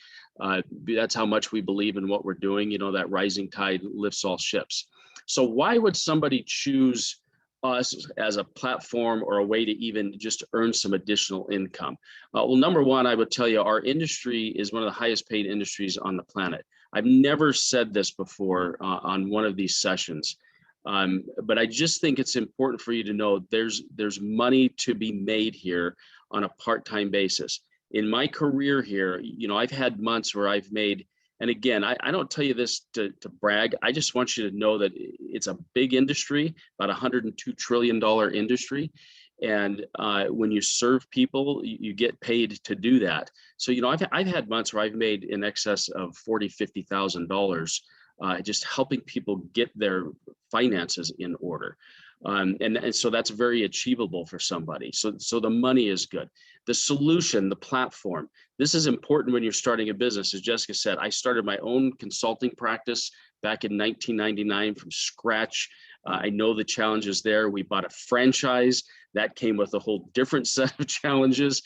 That's how much we believe in what we're doing. You know, that rising tide lifts all ships. So why would somebody choose us as a platform or a way to even just earn some additional income? Well, number one, I would tell you our industry is one of the highest paid industries on the planet. I've never said this before on one of these sessions, but I just think it's important for you to know there's money to be made here on a part-time basis. In my career here, you know, I've had months where I've made, and again, I don't tell you this to brag. I just want you to know that it's a big industry, about $102 trillion industry. And when you serve people, you get paid to do that. So, you know, I've had months where I've made in excess of $40,000, $50,000 just helping people get their finances in order. And so that's very achievable for somebody. So the money is good. The solution, the platform, this is important when you're starting a business. As Jessica said, I started my own consulting practice back in 1999 from scratch. I know the challenges there. We bought a franchise that came with a whole different set of challenges,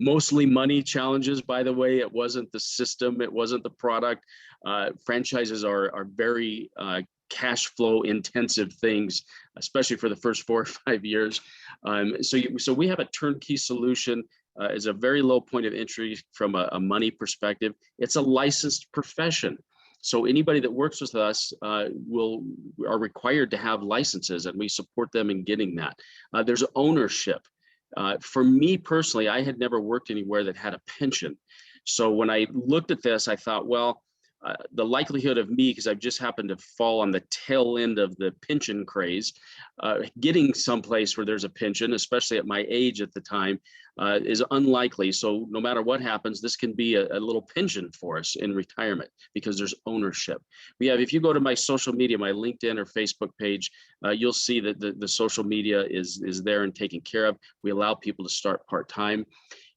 mostly money challenges, by the way. It wasn't the system, it wasn't the product. Franchises are very cash flow intensive things, especially for the first 4 or 5 years. So we have a turnkey solution. It's a very low point of entry from a money perspective. It's a licensed profession. So anybody that works with us are required to have licenses, and we support them in getting that. There's ownership. For me personally, I had never worked anywhere that had a pension. So when I looked at this, I thought, well, the likelihood of me, because I've just happened to fall on the tail end of the pension craze, getting someplace where there's a pension, especially at my age at the time, is unlikely. So no matter what happens, this can be a little pension for us in retirement because there's ownership. We have, if you go to my social media, my LinkedIn or Facebook page, you'll see that the social media is there and taken care of. We allow people to start part-time.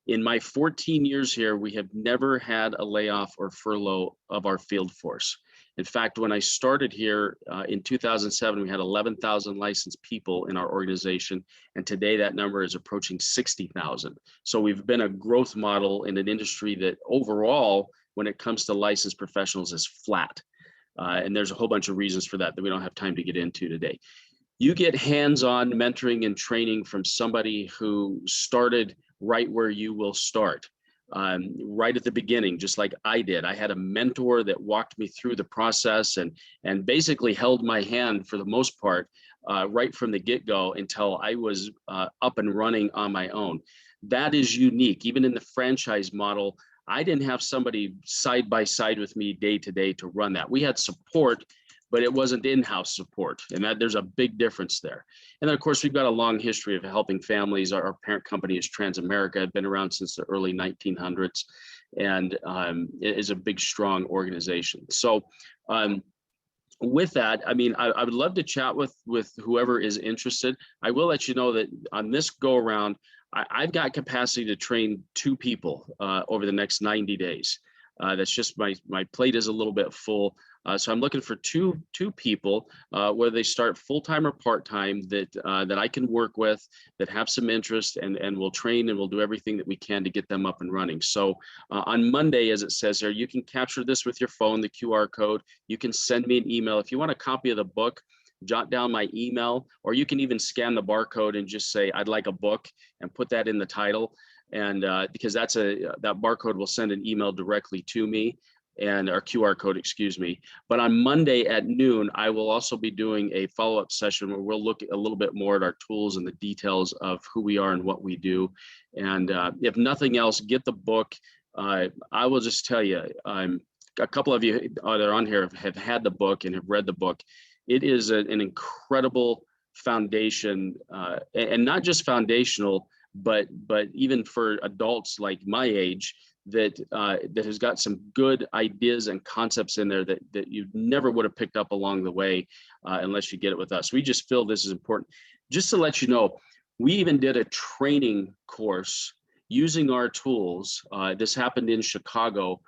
In my 14 years here, we have never had a layoff or furlough of our field force. In fact, when I started here in 2007, we had 11,000 licensed people in our organization. And today that number is approaching 60,000. So we've been a growth model in an industry that overall, when it comes to licensed professionals, is flat. And there's a whole bunch of reasons for that we don't have time to get into today. You get hands-on mentoring and training from somebody who started right where you will start, right at the beginning, just like I did. I had a mentor that walked me through the process and basically held my hand for the most part, right from the get-go until I was up and running on my own. That is unique. Even in the franchise model, I didn't have somebody side by side with me day to day to run that. We had support, but it wasn't in-house support, and that there's a big difference there. And then of course, we've got a long history of helping families. Our parent company is Transamerica, been around since the early 1900s, and it is a big, strong organization. So with that, I mean, I would love to chat with whoever is interested. I will let you know that on this go around, I've got capacity to train 2 people over the next 90 days. That's just my plate is a little bit full. So I'm looking for two people, whether they start full-time or part-time, that I can work with, that have some interest, and we'll train and we'll do everything that we can to get them up and running. So on Monday, as it says there, you can capture this with your phone, the QR code. You can send me an email. If you want a copy of the book, jot down my email, or you can even scan the barcode and just say, I'd like a book, and put that in the title. And because that barcode will send an email directly to me, and our QR code, excuse me. But on Monday at noon, I will also be doing a follow-up session where we'll look a little bit more at our tools and the details of who we are and what we do. And if nothing else, get the book. I will just tell you, a couple of you that are on here have had the book and have read the book. It is an incredible foundation, and not just foundational, but even for adults like my age, that has got some good ideas and concepts in there that you never would have picked up along the way unless you get it with us. We just feel this is important. Just to let you know, we even did a training course using our tools. This happened in Chicago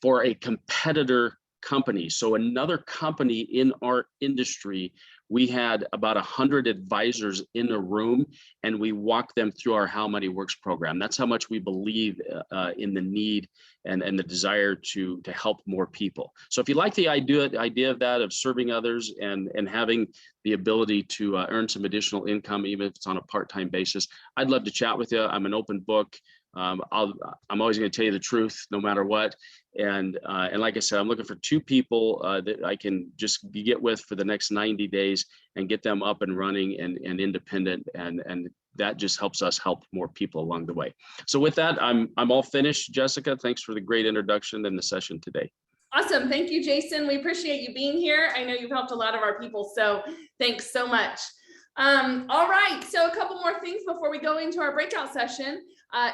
for a competitor company. So another company in our industry, we had about 100 advisors in a room, and we walked them through our How Money Works program. That's how much we believe in the need and the desire to help more people. So if you like the idea of that, of serving others and having the ability to earn some additional income, even if it's on a part-time basis, I'd love to chat with you. I'm an open book. I'm always going to tell you the truth, no matter what. And like I said, I'm looking for 2 people that I can just get with for the next 90 days and get them up and running and independent. And that just helps us help more people along the way. So with that, I'm all finished. Jessica, thanks for the great introduction and the session today. Awesome. Thank you, Jason. We appreciate you being here. I know you've helped a lot of our people, so thanks so much. All right, so a couple more things before we go into our breakout session.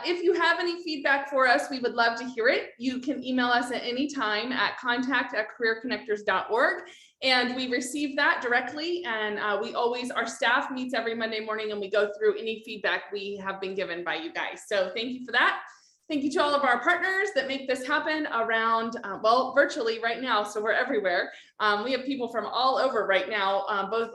If you have any feedback for us, we would love to hear it. You can email us at any time at contact@careerconnectors.org, and we receive that directly. And our staff meets every Monday morning, and we go through any feedback we have been given by you guys. So thank you for that. Thank you to all of our partners that make this happen around, virtually right now. So we're everywhere. We have people from all over right now,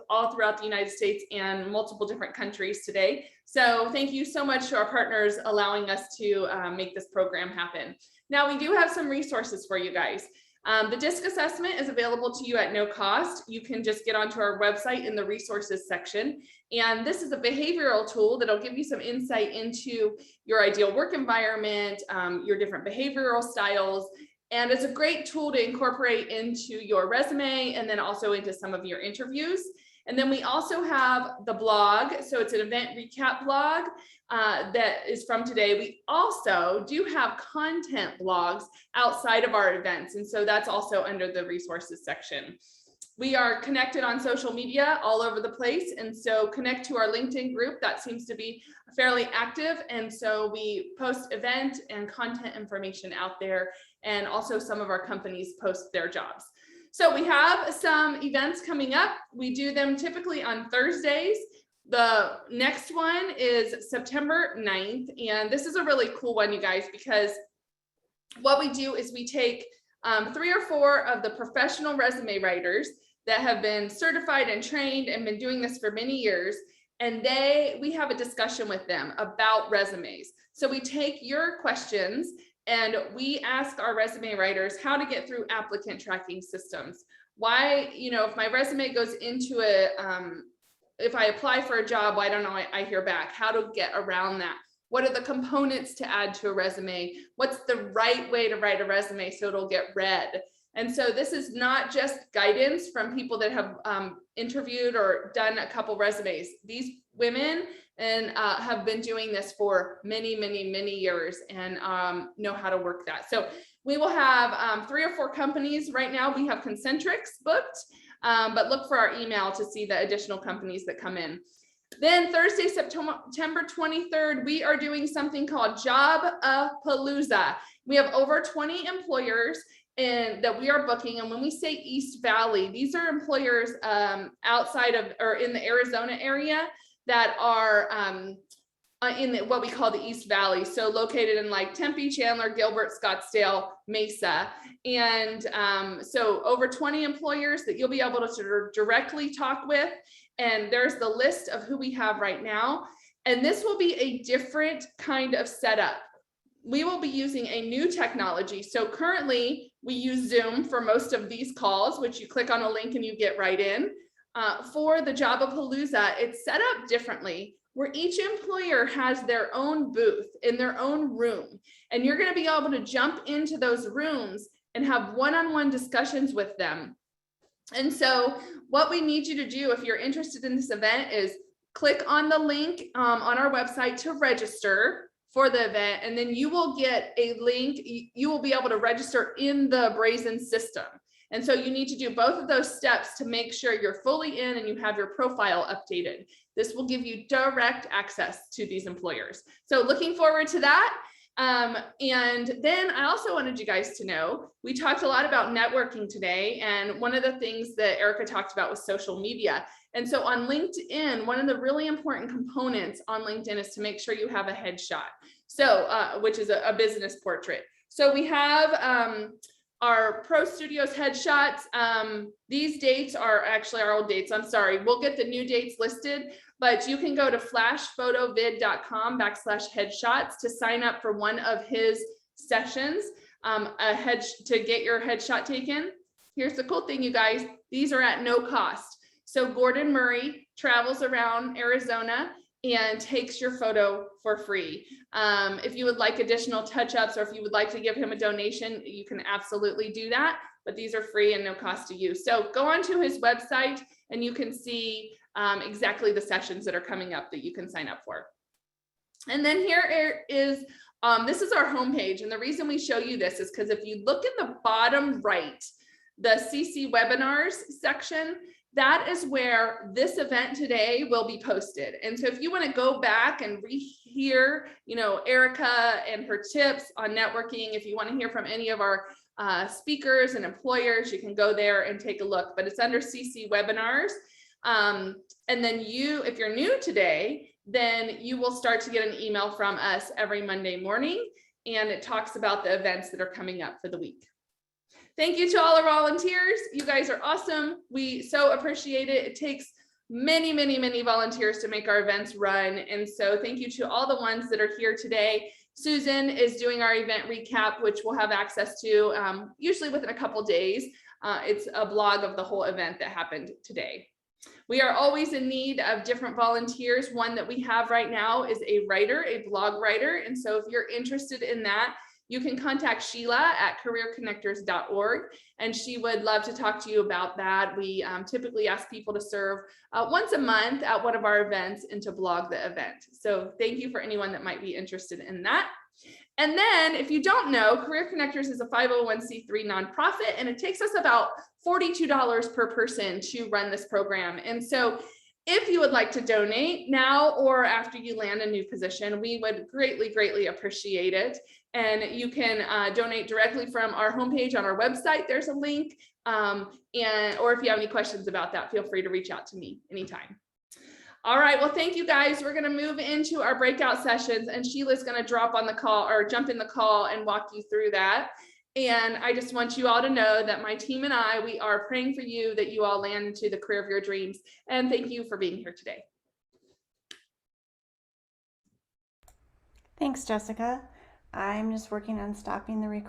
all throughout the United States and multiple different countries today. So thank you so much to our partners allowing us to make this program happen. Now we do have some resources for you guys. The DISC assessment is available to you at no cost. You can just get onto our website in the resources section. And this is a behavioral tool that'll give you some insight into your ideal work environment, your different behavioral styles. And it's a great tool to incorporate into your resume and then also into some of your interviews. And then we also have the blog. So it's an event recap blog that is from today. We also do have content blogs outside of our events. And so that's also under the resources section. We are connected on social media all over the place. And so connect to our LinkedIn group. That seems to be fairly active. And so we post event and content information out there. And also some of our companies post their jobs. So we have some events coming up. We do them typically on Thursdays. The next one is September 9th. And this is a really cool one, you guys, because what we do is we take 3 or 4 of the professional resume writers that have been certified and trained and been doing this for many years. And we have a discussion with them about resumes. So we take your questions and we ask our resume writers how to get through applicant tracking systems. Why, if my resume goes into if I apply for a job, why don't I hear back? How to get around that? What are the components to add to a resume? What's the right way to write a resume so it'll get read? And so this is not just guidance from people that have interviewed or done a couple resumes. These women have been doing this for many, many, many years and know how to work that. So we will have 3 or 4 companies right now. We have Concentrics booked, but look for our email to see the additional companies that come in. Then Thursday, September 23rd, we are doing something called Job Palooza. We have over 20 employers that we are booking. And when we say East Valley, these are employers outside of or in the Arizona area that are in what we call the East Valley. So located in like Tempe, Chandler, Gilbert, Scottsdale, Mesa. And so over 20 employers that you'll be able to directly talk with. And there's the list of who we have right now. And this will be a different kind of setup. We will be using a new technology. So currently we use Zoom for most of these calls, which you click on a link and you get right in. For the Job Palooza, it's set up differently. where each employer has their own booth in their own room. And you're going to be able to jump into those rooms and have one-on-one discussions with them. And so what we need you to do if you're interested in this event is click on the link on our website to register for the event, and then you will get a link. You will be able to register in the Brazen system. And so you need to do both of those steps to make sure you're fully in and you have your profile updated. This will give you direct access to these employers. So looking forward to that. And then I also wanted you guys to know, we talked a lot about networking today. And one of the things that Erica talked about was social media. And so on LinkedIn, one of the really important components on LinkedIn is to make sure you have a headshot. So, which is a business portrait. So we have, our Pro Studios headshots. These dates are actually our old dates. I'm sorry. We'll get the new dates listed, but you can go to flashphotovid.com/headshots to sign up for one of his sessions to get your headshot taken. Here's the cool thing, you guys. These are at no cost. So Gordon Murray travels around Arizona and takes your photo for free. If you would like additional touch-ups or if you would like to give him a donation, you can absolutely do that, but these are free and no cost to you. So go onto his website and you can see exactly the sessions that are coming up that you can sign up for. And then here is, this is our homepage. And the reason we show you this is because if you look in the bottom right, the CC webinars section, that is where this event today will be posted. And so if you want to go back and rehear, Erica and her tips on networking, if you want to hear from any of our speakers and employers, you can go there and take a look, but it's under CC webinars. And then if you're new today, then you will start to get an email from us every Monday morning. And it talks about the events that are coming up for the week. Thank you to all our volunteers. You guys are awesome. We so appreciate it. It takes many, many, many volunteers to make our events run. And so thank you to all the ones that are here today. Susan is doing our event recap, which we'll have access to usually within a couple days. It's a blog of the whole event that happened today. We are always in need of different volunteers. One that we have right now is a writer, a blog writer. And so if you're interested in that, you can contact Sheila at careerconnectors.org, and she would love to talk to you about that. We typically ask people to serve once a month at one of our events and to blog the event. So thank you for anyone that might be interested in that. And then if you don't know, Career Connectors is a 501c3 nonprofit, and it takes us about $42 per person to run this program. And so if you would like to donate now or after you land a new position, we would greatly, greatly appreciate it. And you can donate directly from our homepage on our website. There's a link. Or if you have any questions about that, feel free to reach out to me anytime. All right, well, thank you guys. We're gonna move into our breakout sessions, and Sheila's gonna drop on the call or jump in the call and walk you through that. And I just want you all to know that my team and I, we are praying for you that you all land into the career of your dreams. And thank you for being here today. Thanks, Jessica. I'm just working on stopping the recording.